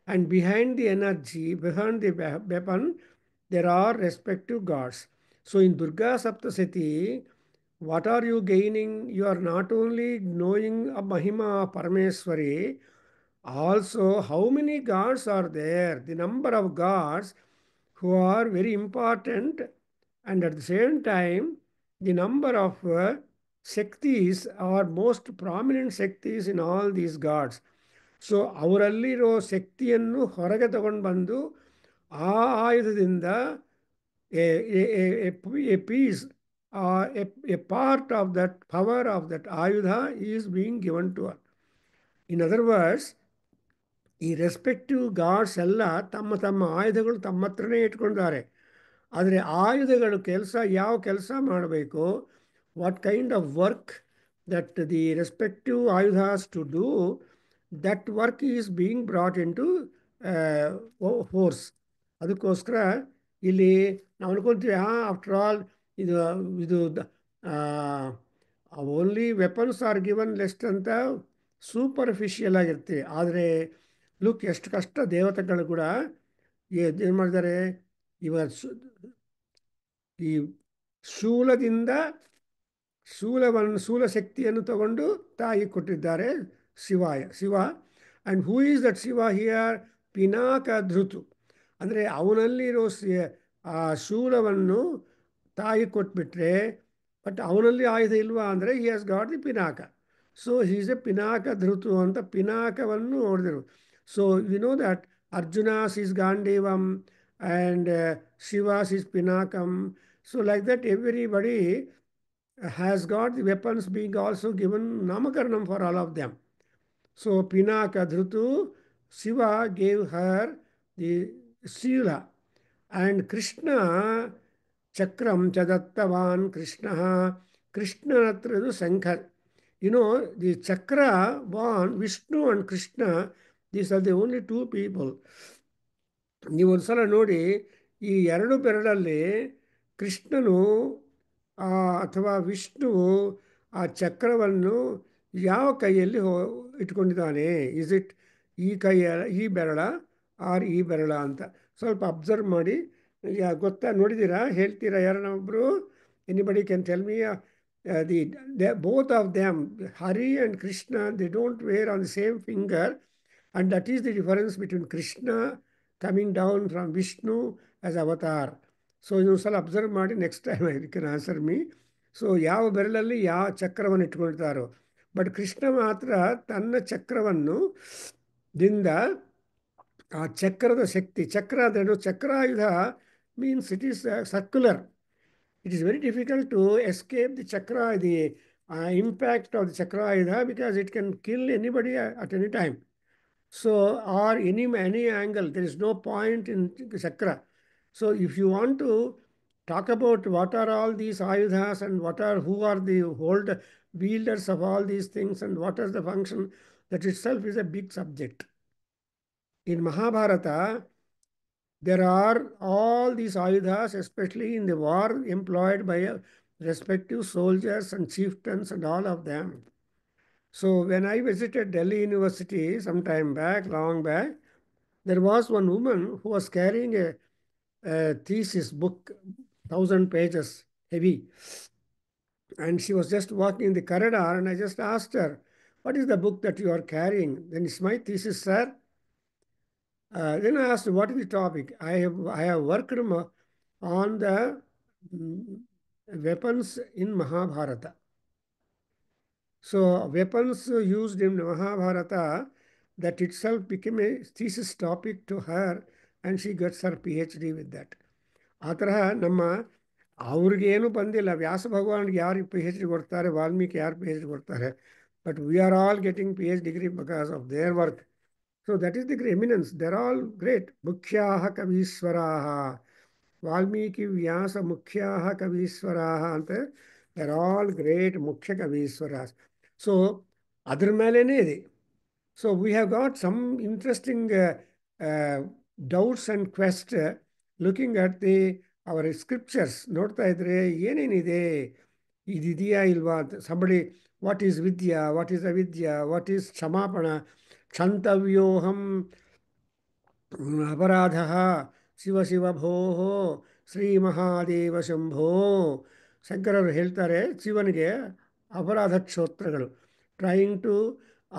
And behind the energy, behind the weapon, there are respective gods. So in Durga Saptasati, what are you gaining? You are not only knowing a Mahima Parameswari, also how many gods are there, the number of gods who are very important, and at the same time, the number of Shaktis are most prominent Shaktis in all these gods. So ಅವರಲ್ಲಿರೋ ಶಕ್ತಿಯನ್ನು ಹೊರಗೆ ತಗೊಂಡು ಬಂದು ಆ ಆಯುಧದಿಂದ a piece a part of that power of that ayudha is being given to her. In other words, ಈ respective God's ಎಲ್ಲ ತಮ್ಮ ತಮ್ಮ ಆಯುಧಗಳು ತಮ್ಮ ಹತ್ರನೇ ಇಟ್ಕೊಂಡಿದ್ದಾರೆ. ಆದರೆ ಆಯುಧಗಳು ಯಾವ ಕೆಲಸ ಮಾಡಬೇಕು, what kind of work that the respective ಆಯುಧಾಸ್ to do, that work is being brought into force. ಅದಕ್ಕೋಸ್ಕರ ಇಲ್ಲಿ ನಾವು ಅನ್ಕೊಂತೀವಿ, ಆಫ್ಟರ್ ಆಲ್ ಇದು ಇದು only weapons are given lest ಅಂತ ಸೂಪರ್ಫಿಷಿಯಲ್ ಆಗಿರ್ತೀವಿ. ಆದರೆ ಲುಕ್ ಎಷ್ಟು ಕಷ್ಟ ದೇವತೆಗಳು ಕೂಡ ಏನು ಮಾಡಿದ್ದಾರೆ, ಈ ಶೂಲದಿಂದ ಶೂಲ ಶಕ್ತಿಯನ್ನು ತಗೊಂಡು ತಾಯಿ ಕೊಟ್ಟಿದ್ದಾರೆ Shiva. And who is that Shiva here? ಪಿನಾಕ ಧೃತು. ಅಂದರೆ ಅವನಲ್ಲಿರೋ ಆ ಶೂಲವನ್ನು ತಾಯಿ ಕೊಟ್ಬಿಟ್ರೆ, ಬಟ್ ಅವನಲ್ಲಿ ಆಯುಧ ಇಲ್ವಾ ಅಂದರೆ he has got the Pinaka. So he's a Pinaka ಧೃತು ಅಂತ ಪಿನಾಕವನ್ನು ನೋಡಿದರು. So we know that Arjuna's is Gandevam and Shiva's is Pinakam. So like that everybody has got the weapons being also given Namakaranam for all of them. So Pinaka Dhrutu, Shiva gave her the Sila, and Krishna Chakram Chadattavan Krishna. Krishna Natradu Sankar. You know, the Chakra born Vishnu and Krishna, these are the only two people. ನೀವು ಒಂದ್ಸಲ ನೋಡಿ, ಈ ಎರಡು ಬೆರಳಲ್ಲಿ ಕೃಷ್ಣನು ಅಥವಾ ವಿಷ್ಣುವು ಆ ಚಕ್ರವನ್ನು ಯಾವ ಕೈಯಲ್ಲಿ ಇಟ್ಕೊಂಡಿದ್ದಾನೆ? ಇಸ್ ಇಟ್ ಈ ಬೆರಳ ಆರ್ ಈ ಬೆರಳ ಅಂತ ಸ್ವಲ್ಪ ಅಬ್ಸರ್ವ್ ಮಾಡಿ. ಗೊತ್ತಾ, ನೋಡಿದ್ದೀರಾ? ಹೇಳ್ತೀರಾ ಯಾರನ್ನೊಬ್ಬರು? Anybody can tell me? both of them, Hari and Krishna, they don't wear on the same finger, and that is the difference between Krishna coming down from Vishnu as avatar. So you shall observe ಮಾಡಿ, next time you can answer me. So ಯಾವ ಬೆರಳಲ್ಲಿ ಯಾವ ಚಕ್ರವನ್ನು ಇಟ್ಕೊಳ್ತಾರೋ, but Krishna ಮಾತ್ರ ತನ್ನ ಚಕ್ರವನ್ನು ದಿಂದ ಆ ಚಕ್ರದ ಶಕ್ತಿ, ಚಕ್ರ ಅಂದರೆ ಚಕ್ರಾಯುಧ means it is circular. It is very difficult to escape the chakra, the impact of the chakrayudha, because it can kill anybody at any time. So, or any angle, there is no point in chakra. So, if you want to talk about what are all these ayudhas and who are the wielders of all these things and what is the function, that itself is a big subject. In Mahabharata, there are all these ayudhas, especially in the war, employed by respective soldiers and chieftains and all of them. So when I visited Delhi University some time back, long back, there was one woman who was carrying a thesis book, 1,000 pages, heavy. And she was just walking in the corridor, and I just asked her, what is the book that you are carrying? Then it's my thesis, sir. Then I asked, what is the topic? I have worked on the weapons in Mahabharata. So weapons used in Mahabharata, that itself became a thesis topic to her, and she gets her PhD with that. ಆ ತರಹ ನಮ್ಮ ಅವ್ರಿಗೇನು ಬಂದಿಲ್ಲ. ವ್ಯಾಸ ಭಗವಾನ್ಗೆ ಯಾರು PhD ಕೊಡ್ತಾರೆ, ವಾಲ್ಮೀಕಿ ಯಾರು PhD ಕೊಡ್ತಾರೆ, but we are all getting PhD degree because of their work. So that is the eminence. They're all great. Mukhyaha Kavishwaraha. Valmiki Vyasa Mukhyaha Kavishwaraha ante. They're all great Mukhya Kavishwaras. So, adar melene idi. So we have got some interesting doubts and quest looking at our scriptures. ನೋಡ್ತಾ ಇದ್ರೆ ಏನೇನಿದೆ, ಇದಿದೆಯಾ ಇಲ್ವಾ ಅಂತ. Somebody, what is vidya, what is avidya, what is ಕ್ಷಮಾಪಣ, ಕ್ಷಂತವ್ಯೋಹಂ ಅಪರಾಧಃ, Shiva Shiva ಭೋಃ Shri Mahadeva ಶಂಭೋ. ಶಂಕರರು ಹೇಳ್ತಾರೆ ಶಿವನಿಗೆ ಅಪರಾಧ ಕ್ಷೋತ್ರಗಳು, trying to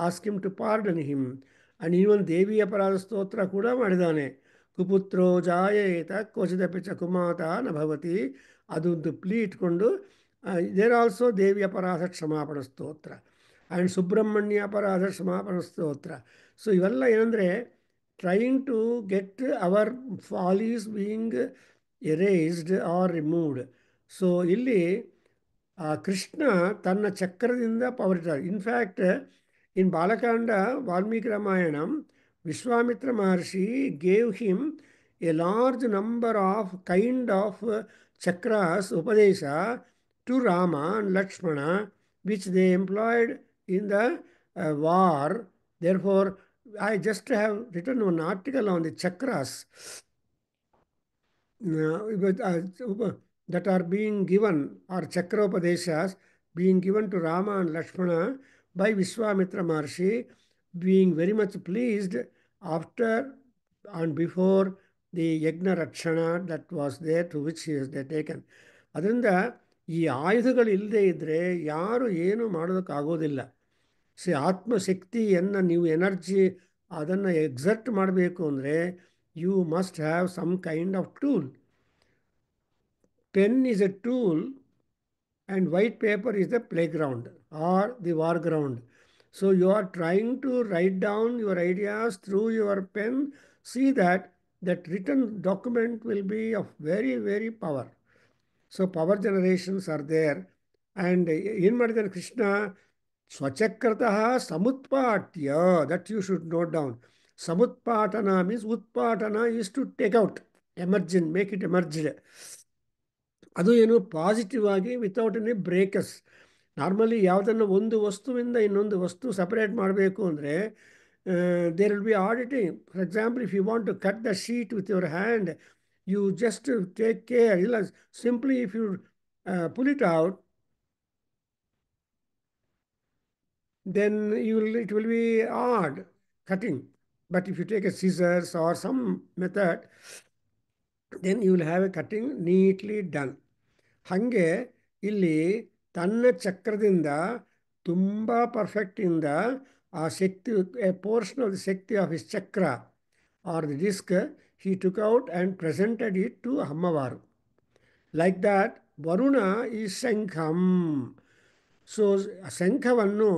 ask him to pardon him. And even ದೇವಿ ಅಪರಾಧ ಸ್ತೋತ್ರ ಕೂಡ ಮಾಡಿದ್ದಾನೆ. ಕುಪುತ್ರೋ ಜಾಯೇತ ಕ್ವಚಿದಪಿ ಚ ಕುಮಾತ ನ ಭವತಿ. ಅದೊಂದು ಪ್ಲೀ ಇಟ್ಕೊಂಡು ದೇರ್ ಆಲ್ಸೋ ದೇವಿ ಅಪರಾಧ ಕ್ಷಮಾಪಣ ಸ್ತೋತ್ರ ಆ್ಯಂಡ್ ಸುಬ್ರಹ್ಮಣ್ಯ ಅಪರಾಧ ಕ್ಷಮಾಪಣ ಸ್ತೋತ್ರ. ಸೊ ಇವೆಲ್ಲ ಏನಂದರೆ trying to get our follies being erased or removed. So ಇಲ್ಲಿ ಆ ಕೃಷ್ಣ ತನ್ನ ಚಕ್ರದಿಂದ ಪವರ್ ಇದ್ದಾರೆ. In fact in Balakanda Valmiki Ramayanam Vishwamitra Maharshi gave him a large number of kind of ಚಕ್ರಾಸ್ ಉಪದೇಶ to Rama and Lakshmana which they employed in the war. Therefore I just have written one article on the chakras that are being given, or chakrapadeshas being given to Rama and Lakshmana by Vishwamitra Maharshi, being very much pleased after and before the Yagna Rakshana that was there, to which he has taken. ಅದರಿಂದ ಈ ಆಯುಧಗಳು ಇಲ್ಲದೆ ಇದ್ದರೆ ಯಾರು ಏನು ಮಾಡೋದಕ್ಕಾಗೋದಿಲ್ಲ. ಆತ್ಮಶಕ್ತಿಯನ್ನು ನೀವು energy ಅದನ್ನು exert ಮಾಡಬೇಕು ಅಂದರೆ you must have some kind of tool. Pen is a tool and white paper is the playground or the war ground. So you are trying to write down your ideas through your pen. See that written document will be of very, very power. So power generations are there. And ಏನು ಮಾಡಿದ್ದಾನೆ ಕೃಷ್ಣ? ಸ್ವಚಕ್ರತಃ ಸಮುತ್ಪಾಟ್ಯ, that you should note down. ಸಮುತ್ಪಾಟನ means ಉತ್ಪಾಟನ is to take out, emerging, make it emerged. ಅದು ಏನು positive ಆಗಿ without any ಬ್ರೇಕಸ್. Normally ಯಾವುದನ್ನು ಒಂದು ವಸ್ತುವಿಂದ ಇನ್ನೊಂದು ವಸ್ತು ಸಪರೇಟ್ ಮಾಡಬೇಕು ಅಂದರೆ there will be auditing. For example, if you want to cut the sheet with your hand, you just take care. Simply if you pull it out, then it will be odd cutting. But if you take a scissors or some method, then you will have a cutting neatly done. ಹಾಗೆ ಇಲ್ಲಿ ತನ್ನ ಚಕ್ರದಿಂದ ತುಂಬ ಪರ್ಫೆಕ್ಟಿಂದ ಆ ಶಕ್ತಿ, a portion of the ಶಕ್ತಿ of his ಚಕ್ರ or the disc, he took out and presented it to Ammavaru. Like that, Varuna is Sankham. So, Sankhavannu,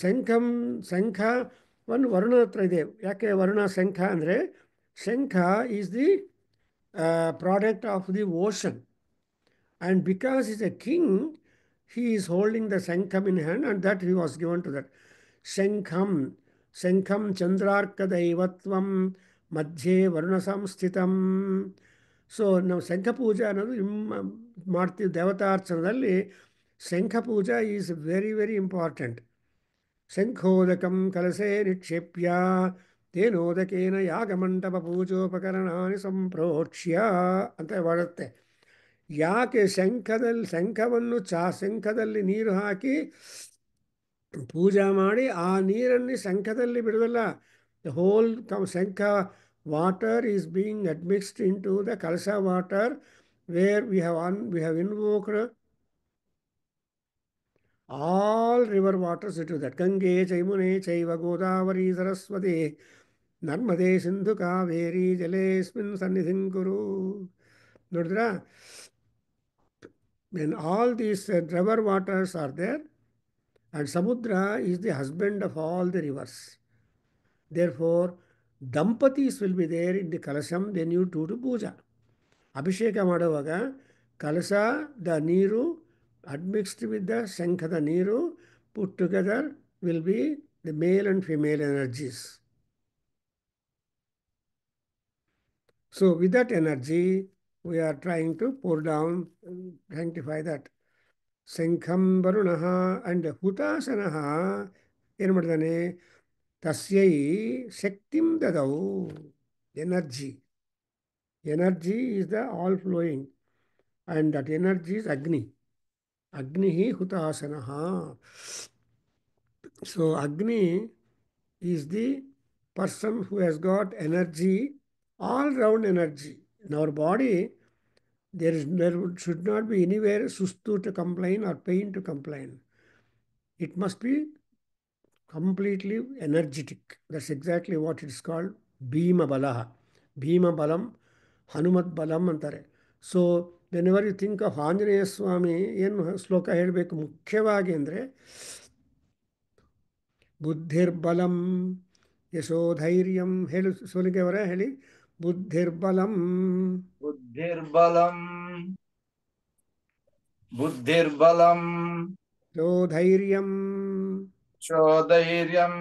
Sankhavannu Varuna hatra ide. Yake Varuna Sankha andre, Sankha is the product of the ocean. And because he is a king, he is holding the Sankham in hand, and that he was given to that. Sankham Chandrarka Daivatvam ಮಧ್ಯೆ Varuna ಸಂಸ್ಥಿತಂ. So ನಾವು ಶಂಖ ಪೂಜಾ ಅನ್ನೋದು ಮಾಡ್ತೀವಿ ದೇವತಾರ್ಚನದಲ್ಲಿ. ಶಂಖ ಪೂಜಾ is very very important. ಶಂಖೋದಕಂ Kalase ನಿಕ್ಷೇಪ್ಯ ತೇನೋದಕೇನ ಯಾಗಮಂಟಪ ಪೂಜೋಪಕರಣಾನಿ ಸಂಪ್ರೋಕ್ಷ್ಯ ಅಂತ ಬರುತ್ತೆ. ಯಾಕೆ ಶಂಖವನ್ನು ಶಂಖದಲ್ಲಿ ನೀರು ಹಾಕಿ ಪೂಜಾ ಮಾಡಿ ಆ ನೀರನ್ನು ಶಂಖದಲ್ಲಿ ಬಿಡೋದಲ್ಲ. The whole Shankha water is being admixed into the Kalsa water, where we have invoked all river waters into that. Gange, Chaimune, Chaiva, Godavari, Saraswati, Narmade, Sindhu, Kaveri, Jalesmin, Sannidhin Guru. Nodra? When all these river waters are there, and Samudra is the husband of all the rivers. Therefore, Dampatis will be there in the Kalasam, then you do the puja. Abhisheka Madavaga, Kalasa, the Niru, admixed with the Shankha, the Niru, put together will be the male and female energies. So, with that energy, we are trying to pour down and sanctify that. Sankham Varunaha and Hutasanaha, Irmadane. Tasyai Shaktim Dadau. Energy. Energy is the all flowing. And that energy is Agni. Agnihi Hutasanaha. So Agni is the person who has got energy, all round energy. In our body, there should not be anywhere sustu to complain or pain to complain. It must be completely energetic. That's exactly what it is called. Bhima Balaha. Bhima Balam, Hanumat Balam antare. So, whenever you think of Anjaneya Swami, ಏನು ಶ್ಲೋಕ ಹೇಳಬೇಕು ಮುಖ್ಯವಾಗಿ ಅಂದರೆ ಬುದ್ಧಿರ್ಬಲಂ ಯಶೋಧೈರ್ಯಂ. ಹೇಳು ಸೋಲಿಗೆ ಅವರ ಹೇಳಿ. ಬುದ್ಧಿರ್ಬಲಂ ಬುದ್ಧಿರ್ಬಲಂ बुद्धिर्बलम् चोधैर्यं चोदैर्यम्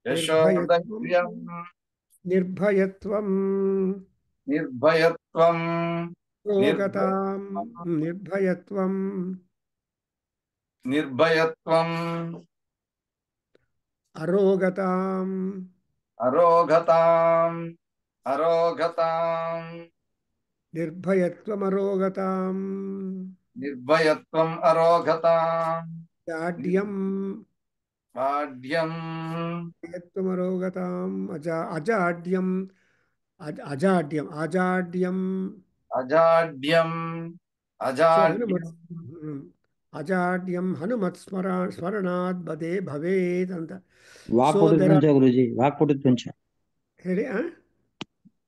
निर्भयत्वं यशोदैर्यम् निर्भयत्वं निर्भयत्वम् रोगतां निर्भयत्वम् निर्भयत्वं निर्भयत्वम् अरोगतां अरोगताम् अरोगताम् निर्भयत्वमरोगतां निर्भयत्वम् अरोगताम् जाड्यं निर्भाढ्यम् यत्वमरोगताम् अजाड्यम् अजाड्यम् अजाड्यम् अजाड्यम् So Hanumat, अजाड्यम् Ajadyam Hanumat Smaranad Bade Bhavet and so there are ವಾಕ್ಪಟುತ್ವಂಚ Guruji ವಾಕ್ಪಟುತ್ವಂಚ huh?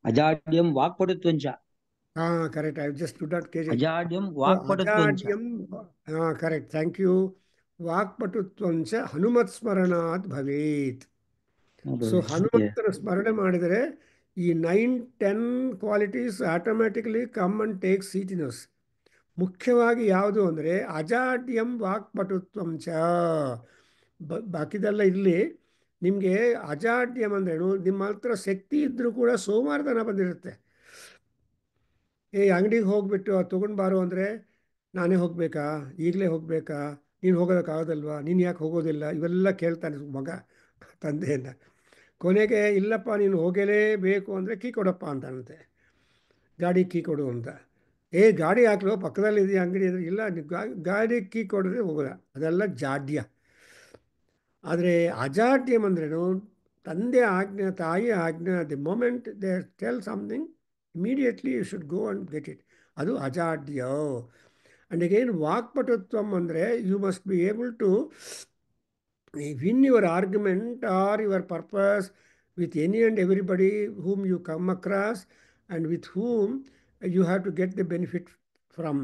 ಅಜಾಡ್ಯಂ ವಾಕ್ಪಟುತ್ವಂಚ Correct. I just do not catch it. ಅಜಾಡ್ಯಂ So ವಾಕ್ಪಟುತ್ವಂಚ Ajadyam correct. Thank you. Vakpatutvancha Hanumat Smaranad Bhavet. So Hanumanತರ ಸ್ಮರಣೆ ಮಾಡಿದರೆ ಈ 9-10 qualities automatically come and take seat in us. ಮುಖ್ಯವಾಗಿ ಯಾವುದು ಅಂದರೆ ಅಜಾಡ್ಯಂ ವಾಕ್ಪಟುತ್ವಂ ಚ. ಬಾಕಿದೆಲ್ಲ ಇರಲಿ, ನಿಮಗೆ ಅಜಾಡ್ಯಂ ಅಂದ್ರೇನು, ನಿಮ್ಮ ಹತ್ರ ಶಕ್ತಿ ಇದ್ದರೂ ಕೂಡ ಸೋಮಾರತನ ಬಂದಿರುತ್ತೆ. ಅಂಗಡಿಗೆ ಹೋಗ್ಬಿಟ್ಟು ಅದು ತೊಗೊಂಡು ಬಾರೋ ಅಂದರೆ ನಾನೇ ಹೋಗಬೇಕಾ, ಈಗಲೇ ಹೋಗಬೇಕಾ, ನೀನು ಹೋಗೋದಕ್ಕಾಗೋದಲ್ವಾ, ನೀನು ಯಾಕೆ ಹೋಗೋದಿಲ್ಲ, ಇವೆಲ್ಲ ಕೇಳ್ತಾನೆ ಮಗ ತಂದೆಯಿಂದ. ಕೊನೆಗೆ ಇಲ್ಲಪ್ಪ ನೀನು ಹೋಗಲೇಬೇಕು ಅಂದರೆ ಕೀ ಕೊಡಪ್ಪ ಅಂತಾನಂತೆ, ಗಾಡಿ ಕೀ ಕೊಡು ಅಂತ. ಗಾಡಿ ಹಾಕ್ಲೋ ಪಕ್ಕದಲ್ಲಿದೆಯಾ ಅಂಗಡಿ ಅಂದರೆ, ಇಲ್ಲ ನೀವು ಗಾಡಿ ಕೀ ಕೊಡಿದ್ರೆ ಹೋಗೋದ. ಅದೆಲ್ಲ ಜಾಡ್ಯ. ಆದರೆ ಅಜಾಡ್ಯಂ ಅಂದ್ರೇನು, ತಂದೆ ಆಜ್ಞೆ, ತಾಯಿ ಆಜ್ಞೆ, the moment they tell something immediately you should go and get it. ಅದು ಅಜಾಡ್ಯ. ಆ್ಯಂಡ್ ಅಗೇನ್ ವಾಕ್ಪಟುತ್ವಂ ಅಂದರೆ you must be able to win your argument or your purpose with any and everybody whom you come across and with whom you have to get the benefit from.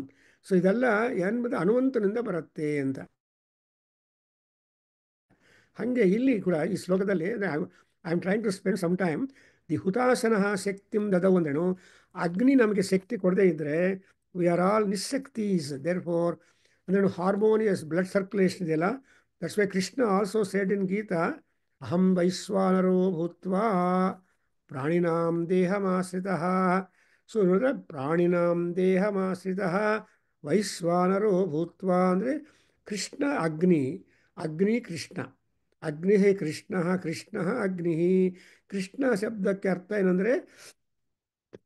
So ಇದೆಲ್ಲ ಎಂಬುದು ಹನುಮಂತನಿಂದ ಬರುತ್ತೆ ಅಂತ. ಹಾಗೆ ಇಲ್ಲಿ ಕೂಡ ಈ ಶ್ಲೋಕದಲ್ಲಿ I am trying to spend some time the ಹುತಾಶನ ಶಕ್ತಿಂ ದದವು ಅಂದ್ರೇನು, ಅಗ್ನಿ ನಮಗೆ ಶಕ್ತಿ ಕೊಡದೇ ಇದ್ದರೆ ವಿ ಆರ್ ಆಲ್ ನಿಶಕ್ತೀಸ್. ದೇರ್ ಫೋರ್ ಅಂದ್ರೇನು, ಹಾರ್ಮೋನಿಯಸ್ ಬ್ಲಡ್ ಸರ್ಕ್ಯುಲೇಷನ್ ಇದೆಯಲ್ಲ. That's why Krishna also said in Gita, ಅಹಂ ವೈಶ್ವಾನರೋ ಭೂತ್ವಾ ಪ್ರಾಣಿನಾಂ ದೇಹಮಾಶ್ರಿತಃ. ಸೊ ನೋಡಿದ್ರೆ ಪ್ರಾಣಿನಾಂ ದೇಹಮಾಶ್ರಿತಃ ವೈಶ್ವಾನರೋ ಭೂತ್ವಾ ಅಂದರೆ ಕೃಷ್ಣ ಅಗ್ನಿ, ಅಗ್ನಿ ಕೃಷ್ಣ, ಅಗ್ನಿ ಕೃಷ್ಣ, ಕೃಷ್ಣ ಅಗ್ನಿ. ಕೃಷ್ಣ ಶಬ್ದಕ್ಕೆ ಅರ್ಥ ಏನಂದರೆ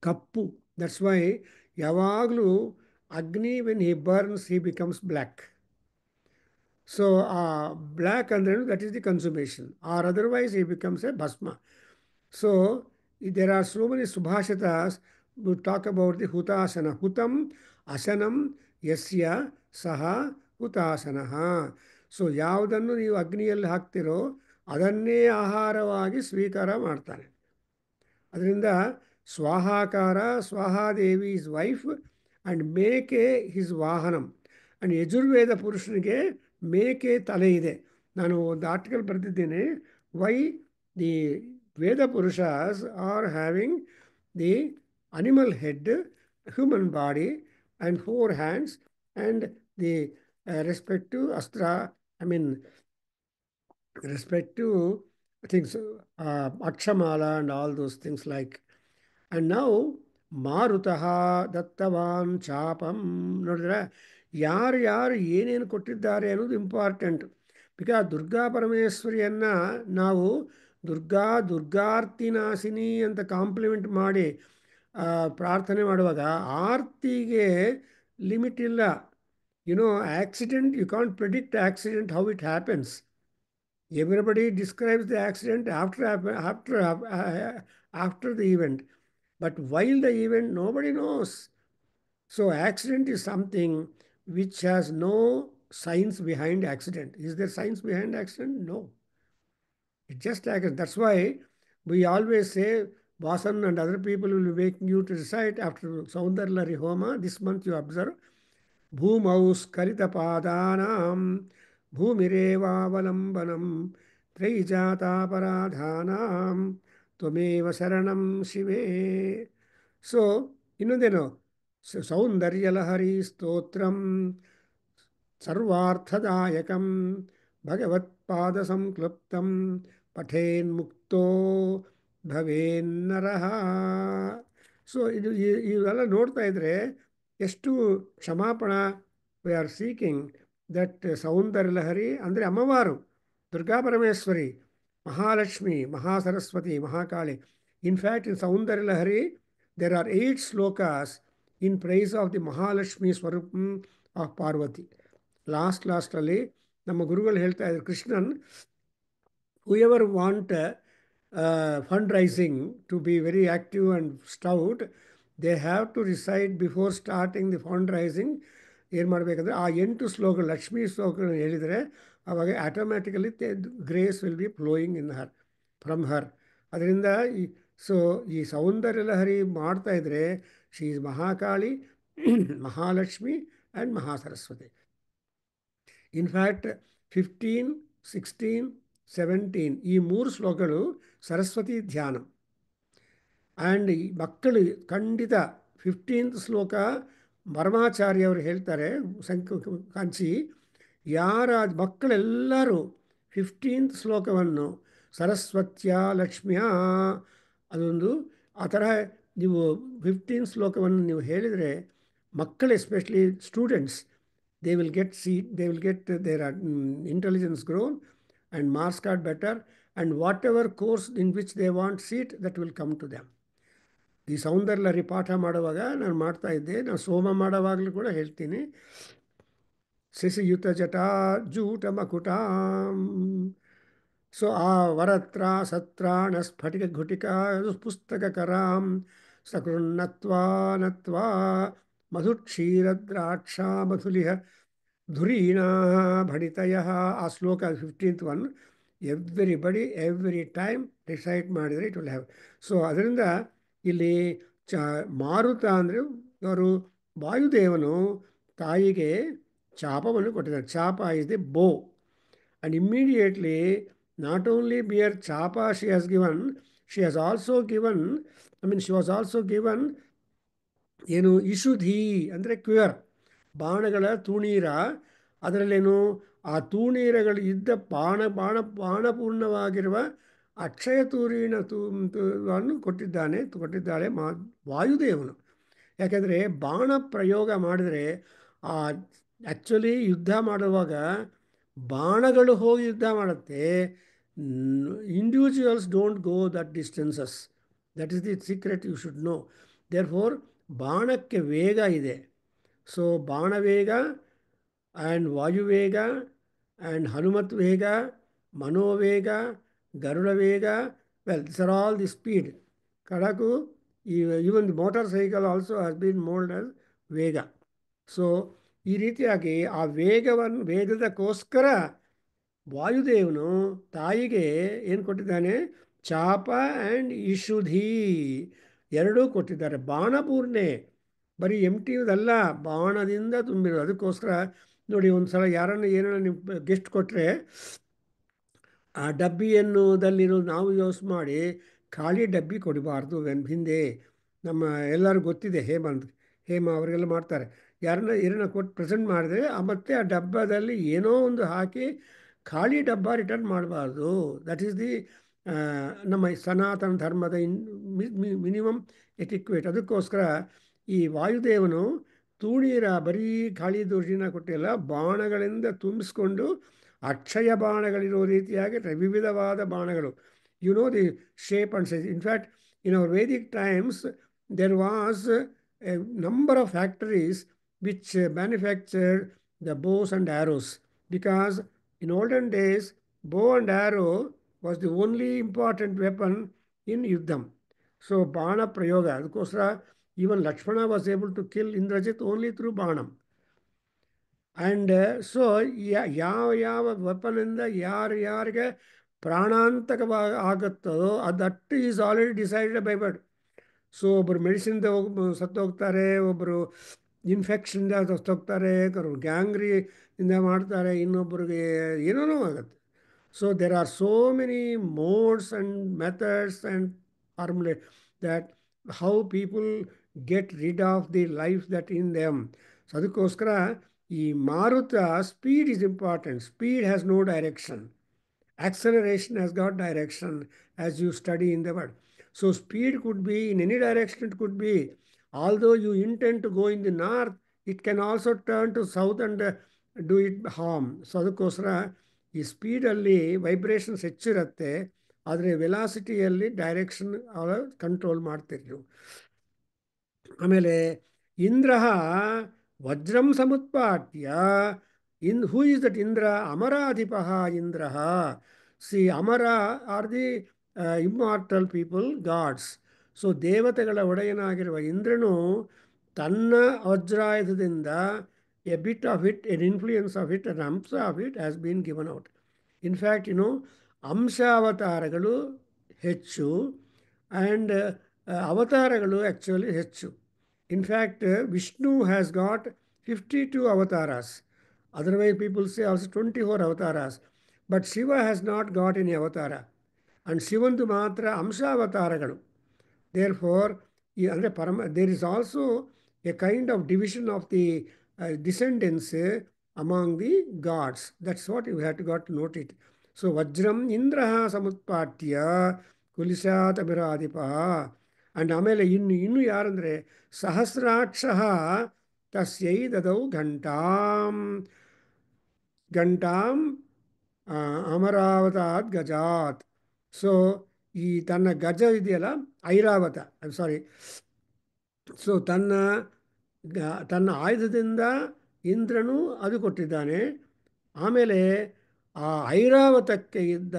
ಕಪ್ಪು. ದಟ್ಸ್ ವೈ ಯಾವಾಗಲೂ ಅಗ್ನಿ when he burns he becomes black. So ಆ ಬ್ಲ್ಯಾಕ್ ಅಂದ್ರೇನು, that is the consummation, or otherwise he becomes a ಭಸ್ಮ. So there are so many ಸುಭಾಷಿತಾಸ್ who talk about the hutasana. Hutam asanam yasya saha ಹುತಾಸನಃ. So ಯಾವುದನ್ನು ನೀವು ಅಗ್ನಿಯಲ್ಲಿ ಹಾಕ್ತಿರೋ ಅದನ್ನೇ ಆಹಾರವಾಗಿ ಸ್ವೀಕಾರ ಮಾಡ್ತಾನೆ. ಅದರಿಂದ ಸ್ವಾಹಾಕಾರ, ಸ್ವಾಹಾದೇವಿ ಇಸ್ ವೈಫ್ ಆ್ಯಂಡ್ ಮೇಕೆ ಹಿಸ್ ವಾಹನಂ. ಆ್ಯಂಡ್ ಯಜುರ್ವೇದ ಪುರುಷನಿಗೆ ಮೇಕೆ ತಲೆ ಇದೆ. ನಾನು ಒಂದು ಆರ್ಟಿಕಲ್ ಬರೆದಿದ್ದೇನೆ, why the Veda Purushas are having the animal head, human body and 4 hands and the respective astra, I mean respective things, akshamala and all those things like. And now ಮಾರುತಃ ದತ್ತವಾನ್ ಚಾಪಂ. ನೋಡಿದ್ರೆ ಯಾರು ಏನೇನು ಕೊಟ್ಟಿದ್ದಾರೆ ಅನ್ನೋದು ಇಂಪಾರ್ಟೆಂಟ್. ಬಿಕಾಸ್ ದುರ್ಗಾ ಪರಮೇಶ್ವರಿಯನ್ನು ನಾವು ದುರ್ಗಾರ್ತಿನಾಶಿನಿ ಅಂತ compliment ಮಾಡಿ ಪ್ರಾರ್ಥನೆ ಮಾಡುವಾಗ ಆರ್ತಿಗೆ ಲಿಮಿಟ್ ಇಲ್ಲ. Accident, you can't predict accident how it happens. Everybody describes the accident after the event, but while the event nobody knows. So accident is something which has no science behind accident. Is there science behind accident? No. It just happens. That's why we always say, Vasan and other people will be making you to recite after Saundarlari Homa. This month you observe, Bhumau Skaritapadanam Bhumirevavalambanam Trijataparadhanam Tvameva Saranam Shive. So, ಇನ್ನೊಂದೇನು, ಸೌಂದರ್ಯಲಹರಿ Stotram ಸರ್ವಾರ್ಥದಾಯಕಂ ಭಗವತ್ಪಾದಸಂಕ್ಲುಪ್ತಂ ಪಠೇನ್ಮುಕ್ತೋ ಭವೇನ್ನರಃ. So ಇವೆಲ್ಲ ನೋಡ್ತಾ ಇದ್ರೆ ಎಷ್ಟು ಕ್ಷಮಾಪಣ we are seeking that Soundarya Lahari ಅಂದರೆ ಅಮ್ಮವಾರು Durga Parameshwari, Mahalakshmi, Mahasaraswati, Mahakali. In fact in Soundarya Lahari there are 8 slokas in praise of the Mahalakshmi Swarupam of Parvati. ಲಾಸ್ಟಲ್ಲಿ ನಮ್ಮ ಗುರುಗಳು ಹೇಳ್ತಾ ಇದ್ದಾರೆ, Krishnan whoever want fundraising to be very active and stout, they have to recite before starting the fundraising. ಏನು ಮಾಡಬೇಕಂದ್ರೆ ಆ 8 ಶ್ಲೋಕಗಳು ಲಕ್ಷ್ಮೀ ಶ್ಲೋಕಗಳನ್ನು ಹೇಳಿದರೆ ಆವಾಗ automatically grace will be flowing in Har from her. ಅದರಿಂದ ಈ ಸೌಂದರ್ಯ ಲಹರಿ ಮಾಡ್ತಾ ಇದ್ರೆ she is Mahakali, Mahalakshmi and Mahasaraswati. In fact 15, 16, 17 ಈ 3 ಶ್ಲೋಕಗಳು ಸರಸ್ವತಿ ಧ್ಯಾನ. ಆ್ಯಂಡ್ ಈ ಮಕ್ಕಳು ಖಂಡಿತ 15th ಶ್ಲೋಕ ಪರಮಾಚಾರ್ಯವರು ಹೇಳ್ತಾರೆ ಕಾಂಚಿ, ಯಾರ ಮಕ್ಕಳೆಲ್ಲರೂ 15th ಶ್ಲೋಕವನ್ನು ಸರಸ್ವತ್ಯ ಲಕ್ಷ್ಮಿಯ ಅದೊಂದು ಆ ಥರ ನೀವು 15th ಶ್ಲೋಕವನ್ನು ನೀವು ಹೇಳಿದರೆ ಮಕ್ಕಳು especially students they will get their intelligence grown and marks card better, and whatever course in which they want seat, that will come to them. ಈ ಸೌಂದರ್ಯ ಲಹರಿ ಪಾಠ ಮಾಡುವಾಗ ನಾನು ಮಾಡ್ತಾ ಇದ್ದೆ, ನಾನು ಸೋಮ ಮಾಡುವಾಗಲೂ ಕೂಡ ಹೇಳ್ತೀನಿ, ಶಿಶಿಯುತ ಜಟಾ ಜೂಟ ಮಕುಟಾಂ. ಸೊ ಆ ವರತ್ರ ಸತ್ರಾಣ ಸ್ಫಟಿಕ ಘುಟಿಕಾ ಪುಸ್ತಕ ಕರಾಂ ಸಕೃನ್ನತ್ವಾ ನತ್ವಾ ಮಧುಕ್ಷೀರದ್ರಾಕ್ಷಾ ಮಧುಲಿಹ ಧುರೀಣಾ ಭಣಿತಯ. ಆ ಶ್ಲೋಕ 15th one everybody every time recite ಮಾಡಿದರೆ ಇಟ್ ವಿಲ್ ಹ್ಯಾವ್. ಸೊ ಅದರಿಂದ ಇಲ್ಲಿ ಮಾರುತ ಅಂದರೆ ಅವರು ವಾಯುದೇವನು ತಾಯಿಗೆ ಚಾಪವನ್ನು ಕೊಟ್ಟಿದ್ದಾರೆ. ಚಾಪ is the bow. And immediately not only bear ಚಾಪ she has given, she has also given, she was also given ಏನು ಇಶುಧಿ ಅಂದರೆ ಕ್ಯೂರ್, ಬಾಣಗಳ ತೂಣೀರ. ಅದರಲ್ಲೇನು ಆ ತೂಣೀರಗಳು ಇದ್ದ ಬಾಣಪೂರ್ಣವಾಗಿರುವ ಅಕ್ಷಯ ತೂರಿನ ವನ್ನು ಕೊಟ್ಟಿದ್ದಾಳೆ ವಾಯುದೇವನು. ಯಾಕೆಂದರೆ ಬಾಣ ಪ್ರಯೋಗ ಮಾಡಿದರೆ ಆ್ಯಕ್ಚುಲಿ ಯುದ್ಧ ಮಾಡುವಾಗ ಬಾಣಗಳು ಹೋಗಿ ಯುದ್ಧ ಮಾಡುತ್ತೆ, individuals don't go that distances. That is the secret you should know. Therefore ಬಾಣಕ್ಕೆ ವೇಗ ಇದೆ. ಸೊ ಬಾಣವೇಗ ಆ್ಯಂಡ್ ವಾಯುವೇಗ ಆ್ಯಂಡ್ ಹನುಮತ್ ವೇಗ, ಮನೋವೇಗ, ಗರುಡ ವೇಗ, well this are all the speed. ಕಡಕು even the motorcycle also has been moulded as ವೇಗ. ಸೊ ಈ ರೀತಿಯಾಗಿ ಆ ವೇಗದಕ್ಕೋಸ್ಕರ ವಾಯುದೇವನು ತಾಯಿಗೆ ಏನು ಕೊಟ್ಟಿದ್ದಾನೆ, ಚಾಪ ಆ್ಯಂಡ್ ಇಶುಧಿ ಎರಡೂ ಕೊಟ್ಟಿದ್ದಾರೆ. ಬಾಣಪೂರ್ಣೆ ಬರೀ ಎಂಟಿದಲ್ಲ, ಬಾಣದಿಂದ ತುಂಬಿರೋದು. ಅದಕ್ಕೋಸ್ಕರ ನೋಡಿ, ಒಂದು ಸಲ ಯಾರನ್ನು ಏನೋ ನೀವು ಗಿಫ್ಟ್ ಕೊಟ್ಟರೆ ಆ ಡಬ್ಬಿಯನ್ನುದಲ್ಲಿರೋ ನಾವು ಯೂಸ್ ಮಾಡಿ ಖಾಲಿ ಡಬ್ಬಿ ಕೊಡಬಾರ್ದು. ಹಿಂದೆ ನಮ್ಮ ಎಲ್ಲರೂ ಗೊತ್ತಿದೆ, ಹೇಮ ಅವರಿಗೆಲ್ಲ ಮಾಡ್ತಾರೆ. ಯಾರನ್ನ ಕೊಟ್ಟು ಪ್ರೆಸೆಂಟ್ ಮಾಡಿದ್ರೆ ಮತ್ತು ಆ ಡಬ್ಬದಲ್ಲಿ ಏನೋ ಒಂದು ಹಾಕಿ ಖಾಲಿ ಡಬ್ಬ ರಿಟರ್ನ್ ಮಾಡಬಾರ್ದು. ದಟ್ ಈಸ್ ದಿ ನಮ್ಮ ಸನಾತನ ಧರ್ಮದ ಮಿನಿಮಮ್ ಎಟಿಕ್ವೇಟ್. ಅದಕ್ಕೋಸ್ಕರ ಈ ವಾಯುದೇವನು ತೂಣೀರ ಬರೀ ಖಾಲಿ ದೋಷಿನ ಕೊಟ್ಟಿಲ್ಲ, ಬಾಣಗಳಿಂದ ತುಂಬಿಸ್ಕೊಂಡು ಅಕ್ಷಯ ಬಾಣಗಳಿರೋ ರೀತಿಯಾಗಿ ವಿವಿಧವಾದ ಬಾಣಗಳು. You know the shape and size. In fact in our Vedic times there was a number of factories which manufactured the bows and arrows, because in olden days bow and arrow was the only important weapon in Yuddham. So Bana Prayoga, adukosra even Lakshmana was able to kill Indrajit only through Banam. And so ಯಾವ ವೆಪನಿಂದ ಯಾರಿಗೆ ಪ್ರಾಣಾಂತಕವಾಗಿ ಆಗುತ್ತದೋ that is already decided by but. So ಒಬ್ಬರು ಮೆಡಿಸಿನ್ದ ಸತ್ತೋಗ್ತಾರೆ, ಒಬ್ಬರು ಇನ್ಫೆಕ್ಷನ್ದ ಸತ್ತೋಗ್ತಾರೆ, ಗ್ಯಾಂಗ್ರಿಯಿಂದ ಮಾಡ್ತಾರೆ, ಇನ್ನೊಬ್ಬರಿಗೆ ಏನೇನೋ ಆಗುತ್ತೆ. So there are so many modes and methods and formulae that how people get rid of the life that in them. So ಅದಕ್ಕೋಸ್ಕರ ಈ ಮಾರುತ speed is important. Speed has no direction. Acceleration has got direction as you study in the word. So speed could be in any direction. It could be, although you intend to go in the north, it can also turn to south and do it harm. So ಅದಕ್ಕೋಸ್ಕರ ಈ ಸ್ಪೀಡಲ್ಲಿ vibrations ಹೆಚ್ಚಿರುತ್ತೆ, ಆದರೆ ವೆಲಾಸಿಟಿಯಲ್ಲಿ direction control ಮಾಡ್ತೀರಿ ನೀವು. ಆಮೇಲೆ ಇಂದ್ರ ವಜ್ರಂ ಸಮುತ್ಪಾಟ್ಯ who is that Indra? ಅಮರಾಧಿಪ Indra. See ಅಮರ are the immortal people, gods. So ದೇವತೆಗಳ ಒಡೆಯನಾಗಿರುವ ಇಂದ್ರನು ತನ್ನ ವಜ್ರಾಯುಧದಿಂದ a bit of it, an influence of it, an ಅಂಶ of it has been given out. In fact ಅಂಶಾವತಾರಗಳು ಹೆಚ್ಚು ಆ್ಯಂಡ್ ಅವತಾರಗಳು ಆ್ಯಕ್ಚುಲಿ ಹೆಚ್ಚು. In fact, Vishnu has got 52 avatars. Otherwise, people say also 24 avatars. But Shiva has not got any avatara. And Shivandu matra Amsha avataraಗಳು. Therefore, there is also a kind of division of the descendants among the gods. That's what you have got to note it. So, Vajram Indraha Samutpatya Kulishat Abhiradhipa. And ಆಮೇಲೆ ಇನ್ನು ಯಾರಂದರೆ ಸಹಸ್ರಾಕ್ಷ ತಸ್ಯೈ ದದೌ ಘಂಟಾಂ ಘಂಟಾಂ ಅಮರಾವತಾತ್ ಗಜಾತ್. So ಈ ತನ್ನ ಗಜ ಇದೆಯಲ್ಲ, ಐರಾವತ, ಸಾರಿ, so ತನ್ನ ಆಯುಧದಿಂದ ಇಂದ್ರನು ಅದು ಕೊಟ್ಟಿದ್ದಾನೆ. ಆಮೇಲೆ ಆ ಐರಾವತಕ್ಕೆ ಇದ್ದ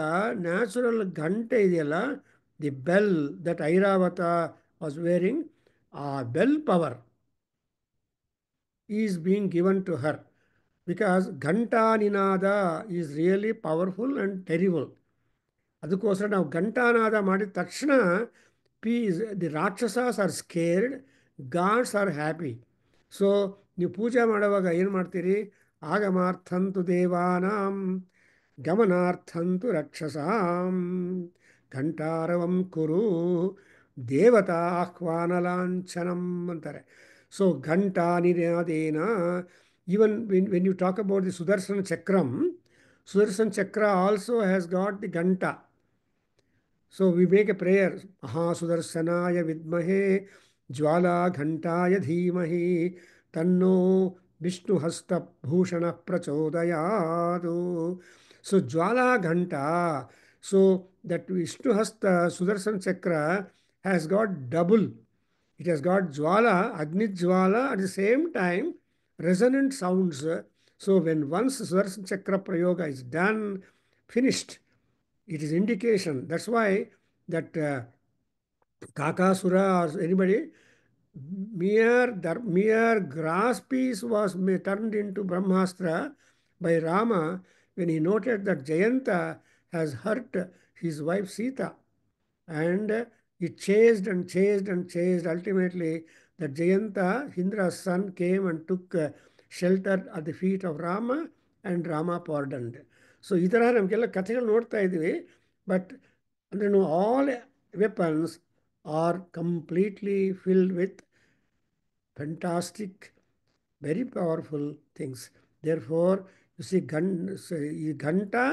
ನ್ಯಾಚುರಲ್ ಗಂಟೆ ಇದೆಯಲ್ಲ, the bell that Airavata was wearing, ಆ bell power is being given to her, because ಘಂಟಾ ನಿನಾದ is really powerful and terrible. ಅದಕ್ಕೋಸ್ಕರ ನಾವು ಘಂಟಾನಾದ ಮಾಡಿದ ತಕ್ಷಣ the rakshasas are scared, gods are happy. So ನೀವು ಪೂಜೆ ಮಾಡುವಾಗ ಏನು ಮಾಡ್ತೀರಿ? ಆಗಮಾರ್ಥಂತು ದೇವಾನಾಂ ಗಮನಾರ್ಥಂತು ರಕ್ಷಸಾಂ ಘಂಟಾರವಂ ಕುರು ದೇವತಾ ಆಹ್ವಾನಲಾಂಛನಂ ಅಂತಾರೆ. ಸೊ ಘಂಟಾ ನಿನಾದೇನ, even when you talk about the Sudarshana ಚಕ್ರಂ, ಸುದರ್ಶನ ಚಕ್ರ ಆಲ್ಸೋ ಹ್ಯಾಸ್ ಗಾಟ್ ದಿ ಘಂಟಾ. So we make a prayer, Mahasudarsanaya vidmahe jwala ghantaya dhimahi tanno Vishnu hasta bhushana prachodayadu. So jwala ghanta, so that Vishnu hasta Sudarshan chakra has got double. It has got jwala, agni jwala, at the same time resonant sounds. So when once Sudarshan chakra prayoga is done, finished, it is indication. That's why that Kakasura or anybody, mere grass piece was turned into Brahmastra by Rama when he noted that Jayanta has hurt his wife Sita. And he chased and chased and chased. Ultimately, that Jayanta, Indra's son, came and took shelter at the feet of Rama, and Rama pardoned. So ಈ ಥರ ನಮಗೆಲ್ಲ ಕಥೆಗಳು ನೋಡ್ತಾ ಇದ್ದೀವಿ. But ಅಂದರೆ all weapons are completely filled with fantastic, very powerful things. Therefore you see ಈ ಘಂಟಾ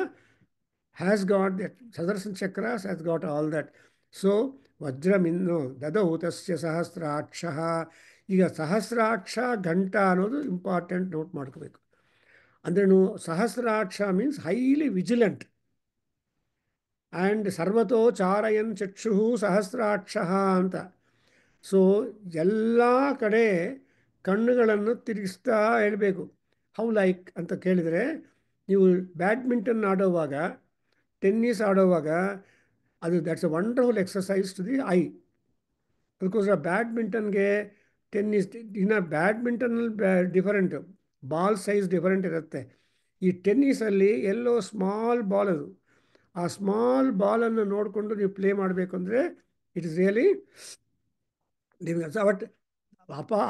has got that, Sudarshan ಚಕ್ರಾಸ್ has got all that. So ವಜ್ರಮಿನ್ನು ದದೌ ತಸ್ಯ ಸಹಸ್ರಾಕ್ಷ. ಈಗ ಸಹಸ್ರಾಕ್ಷ ಘಂಟಾ ಅನ್ನೋದು ಇಂಪಾರ್ಟೆಂಟ್, ನೋಟ್ ಮಾಡ್ಕೋಬೇಕು. ಅಂದರೆ ಸಹಸ್ರಾಕ್ಷ ಮೀನ್ಸ್ ಹೈಲಿ ವಿಜಿಲೆಂಟ್. ಆ್ಯಂಡ್ ಸರ್ವತೋ ಚಾರಯನ್ ಚಕ್ಷು ಸಹಸ್ರಾಕ್ಷ ಅಂತ. ಸೊ ಎಲ್ಲ ಕಡೆ ಕಣ್ಣುಗಳನ್ನು ತಿರುಗಿಸ್ತಾ ಹೇಳಬೇಕು. ಹೌ ಲೈಕ್ ಅಂತ ಕೇಳಿದರೆ, ನೀವು ಬ್ಯಾಡ್ಮಿಂಟನ್ ಆಡೋವಾಗ, ಟೆನ್ನಿಸ್ ಆಡೋವಾಗ, ಅದು that's a wonderful exercise to the eye. ಅದಕ್ಕೋಸ್ಕರ ಬ್ಯಾಡ್ಮಿಂಟನ್ಗೆ ಟೆನ್ನಿಸ್, ಇನ್ನು ಬ್ಯಾಡ್ಮಿಂಟನಲ್ಲಿ ಡಿಫರೆಂಟು, ಬಾಲ್ ಸೈಜ್ ಡಿಫರೆಂಟ್ ಇರುತ್ತೆ. ಈ ಟೆನ್ನಿಸಲ್ಲಿ ಎಲ್ಲೋ ಸ್ಮಾಲ್ ಬಾಲ್, ಅದು ಆ ಸ್ಮಾಲ್ ಬಾಲನ್ನು ನೋಡಿಕೊಂಡು ನೀವು ಪ್ಲೇ ಮಾಡಬೇಕು ಅಂದರೆ it is really difficult. But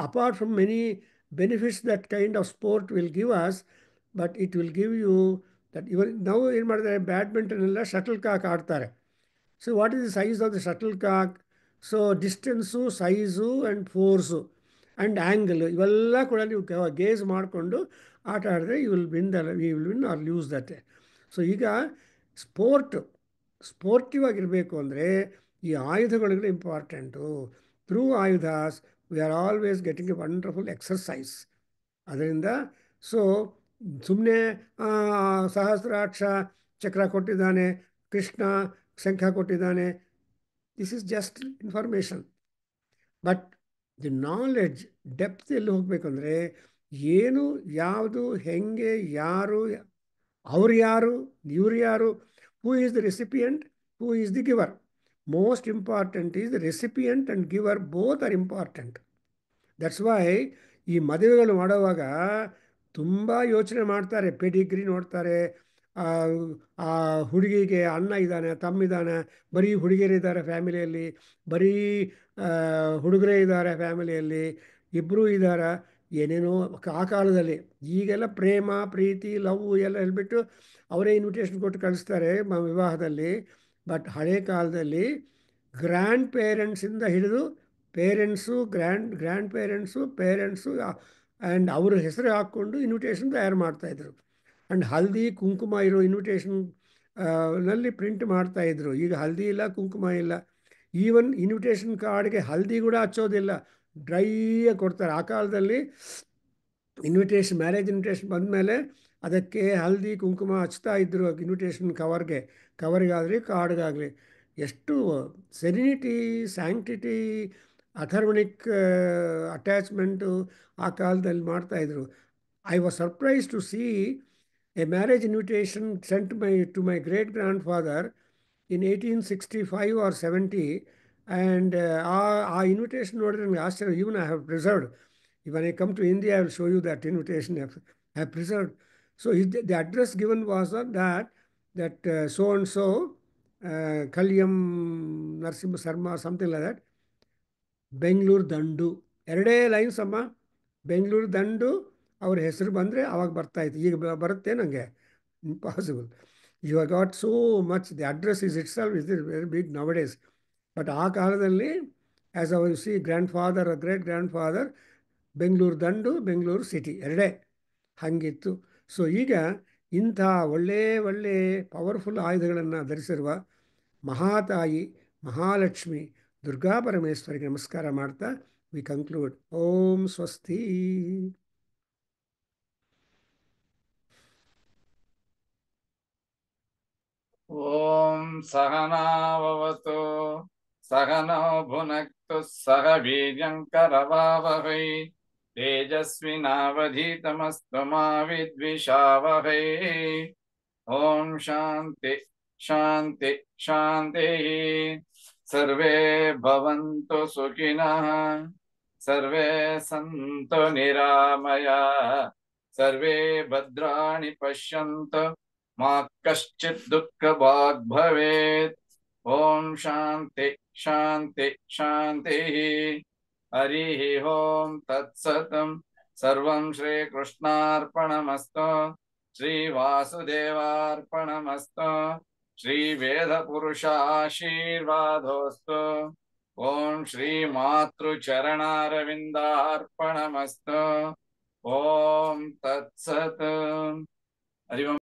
apart from many benefits that kind of sport will give us, but it will give you that. ನಾವು ಏನು ಮಾಡಿದ್ದಾರೆ, ಬ್ಯಾಡ್ಮಿಂಟನ್ ಎಲ್ಲ ಶಟಲ್ ಕಾಕ್ ಆಡ್ತಾರೆ. So what is the size of the shuttlecock? So distance, size and force and angle, ಇವೆಲ್ಲ ಕೂಡ ನೀವು gauge ಮಾಡಿಕೊಂಡು ಆಟ ಆಡಿದ್ರೆ you will win or lose that. So ಈಗ ಸ್ಪೋರ್ಟಿವ್ ಆಗಿರಬೇಕು ಅಂದರೆ ಈ ಆಯುಧಗಳಿಗೆ ಇಂಪಾರ್ಟೆಂಟು. ಥ್ರೂ ಆಯುಧಾಸ್ we are always getting a wonderful exercise. ಅದರಿಂದ ಸೊ ಸುಮ್ಮನೆ ಸಹಸ್ರಾಕ್ಷ ಚಕ್ರ ಕೊಟ್ಟಿದ್ದಾನೆ, ಕೃಷ್ಣ ಶಂಖ ಕೊಟ್ಟಿದ್ದಾನೆ, this is just information. But the knowledge depth ಎಲ್ಲಿ ಹೋಗಬೇಕಂದ್ರೆ ಏನು, ಯಾವುದು, ಹೆಂಗೆ, ಯಾರು, ಅವ್ರು ಯಾರು, ಇವ್ರು ಯಾರು, who is the recipient, who is the ಗಿವರ್. Most important is the recipient and ಗಿವರ್, both are important. That's why ಈ ಮದುವೆಗಳು ಮಾಡುವಾಗ ತುಂಬ ಯೋಚನೆ ಮಾಡ್ತಾರೆ, ಪೆಡಿಗ್ರಿ ನೋಡ್ತಾರೆ. ಆ ಹುಡುಗಿಗೆ ಅಣ್ಣ ಇದ್ದಾನೆ, ತಮ್ಮ ಇದ್ದಾನೆ, ಬರೀ ಹುಡುಗಿಯರಿದ್ದಾರೆ ಫ್ಯಾಮಿಲಿಯಲ್ಲಿ, ಬರೀ ಹುಡುಗರೇ ಇದ್ದಾರೆ ಫ್ಯಾಮಿಲಿಯಲ್ಲಿ, ಇಬ್ಬರೂ ಇದ್ದಾರೆ, ಏನೇನೋ ಆ ಕಾಲದಲ್ಲಿ. ಈಗೆಲ್ಲ ಪ್ರೇಮ, ಪ್ರೀತಿ, ಲವ್ ಎಲ್ಲ ಹೇಳ್ಬಿಟ್ಟು ಅವರೇ ಇನ್ವಿಟೇಷನ್ ಕೊಟ್ಟು ಕಳಿಸ್ತಾರೆ ವಿವಾಹದಲ್ಲಿ. ಬಟ್ ಹಳೆ ಕಾಲದಲ್ಲಿ ಗ್ರ್ಯಾಂಡ್ ಪೇರೆಂಟ್ಸಿಂದ ಹಿಡಿದು ಪೇರೆಂಟ್ಸು, ಗ್ರ್ಯಾಂಡ್ ಪೇರೆಂಟ್ಸು ಆ್ಯಂಡ್ ಅವ್ರ ಹೆಸರು ಹಾಕ್ಕೊಂಡು ಇನ್ವಿಟೇಷನ್ ತಯಾರು ಮಾಡ್ತಾಯಿದ್ರು. ಆ್ಯಂಡ್ ಹಲ್ದಿ ಕುಂಕುಮ ಇರೋ ಇನ್ವಿಟೇಷನ್ ನಲ್ಲಿ ಪ್ರಿಂಟ್ ಮಾಡ್ತಾಯಿದ್ರು. ಈಗ ಹಲ್ದಿ ಇಲ್ಲ, ಕುಂಕುಮ ಇಲ್ಲ. ಈವನ್ ಇನ್ವಿಟೇಷನ್ ಕಾರ್ಡ್ಗೆ ಹಲ್ದಿ ಕೂಡ ಹಚ್ಚೋದಿಲ್ಲ, ಡ್ರೈಯಾಗಿ ಕೊಡ್ತಾರೆ. ಆ ಕಾಲದಲ್ಲಿ ಮ್ಯಾರೇಜ್ ಇನ್ವಿಟೇಷನ್ ಬಂದಮೇಲೆ ಅದಕ್ಕೆ ಹಲ್ದಿ ಕುಂಕುಮ ಹಚ್ತಾ ಇದ್ದರು ಇನ್ವಿಟೇಷನ್ ಕವರ್ಗಾಗಲಿ ಕಾರ್ಡ್ಗಾಗಲಿ. ಎಷ್ಟು ಸೆರಿನಿಟಿ, ಸ್ಯಾಂಕ್ಟಿಟಿ, ಅಥರ್ವಣಿಕ್ ಅಟ್ಯಾಚ್ಮೆಂಟು ಆ ಕಾಲದಲ್ಲಿ ಮಾಡ್ತಾಯಿದ್ರು. I was surprise to see a marriage invitation sent to my great grandfather in 1865 or 70. And ಆ ಇನ್ವಿಟೇಷನ್ ನೋಡಿದ್ರೆ ನನಗೆ ಆಶ್ಚರ್ಯ. Even I have preserved. When I come to India, I will show you that invitation I have preserved. So the address given was that so and so Kalyam Narsimha Sarma, something like that. Bengaluru ದಂಡು, 2 lines ಅಮ್ಮ. ಬೆಂಗಳೂರು ದಂಡು ಅವ್ರ ಹೆಸರು ಬಂದರೆ ಅವಾಗ ಬರ್ತಾಯಿತ್ತು. ಈಗ ಬರುತ್ತೆ ನನಗೆ impossible. You have got so much, the address is itself is very big nowadays. But ಆ ಕಾಲದಲ್ಲಿ as our see grandfather, great grandfather, Bengaluru ದಂಡು, ಬೆಂಗಳೂರು ಸಿಟಿ, 2 ಹಾಗಿತ್ತು. ಸೊ ಈಗ ಇಂಥ ಒಳ್ಳೆ ಪವರ್ಫುಲ್ ಆಯುಧಗಳನ್ನು ಧರಿಸಿರುವ ಮಹಾತಾಯಿ ಮಹಾಲಕ್ಷ್ಮಿ ದುರ್ಗಾ ಪರಮೇಶ್ವರಿಗೆ ನಮಸ್ಕಾರ ಮಾಡ್ತಾ ವಿ ಕನ್ಕ್ಲೂಡ್. ಓಂ ಸ್ವಸ್ತಿ. ಓಂ ಸಹನಾವವತು ಸಹನೋ ಭುನಕ್ತು ಸಹ ವೀರ್ಯಂಕರವಾವಹೈ ತೇಜಸ್ವಿನಾವಧೀತಮಸ್ತು ಮಾ ವಿದ್ವಿಷಾವಹೈ. ಓಂ ಶಾಂತಿ ಶಾಂತಿ ಶಾಂತಿ. ಸರ್ವೇ ಭವಂತು ಸುಖಿನಃ, ಸರ್ವೇ ಸಂತು ನಿರಾಮಯಾಃ, ಸರ್ವೇ ಭದ್ರಾಣಿ ಪಶ್ಯಂತು ಮಾ ಕಶ್ಚಿತ್ ದುಃಖಭಾಗ್ ಭವೇತ್. ಓಂ ಶಾಂತಿ ಶಾಂತಿ ಶಾಂತಿ. ಹರಿ ಓಂ ತತ್ಸತ್. ಸರ್ವಂ ಶ್ರೀ ಕೃಷ್ಣಾರ್ಪಣಮಸ್ತು, ಶ್ರೀ ವಾಸುದೇವಾರ್ಪಣಮಸ್ತು, ಶ್ರೀ ವೇದ ಪುರುಷಾಶೀರ್ವಾದೋಸ್ತು. ಓಂ ಶ್ರೀ ಮಾತೃಚರಣಾರವಿಂದಾರ್ಪಣಮಸ್ತು. ಓಂ ತತ್ಸತ್. ಹರಿ ಓಂ.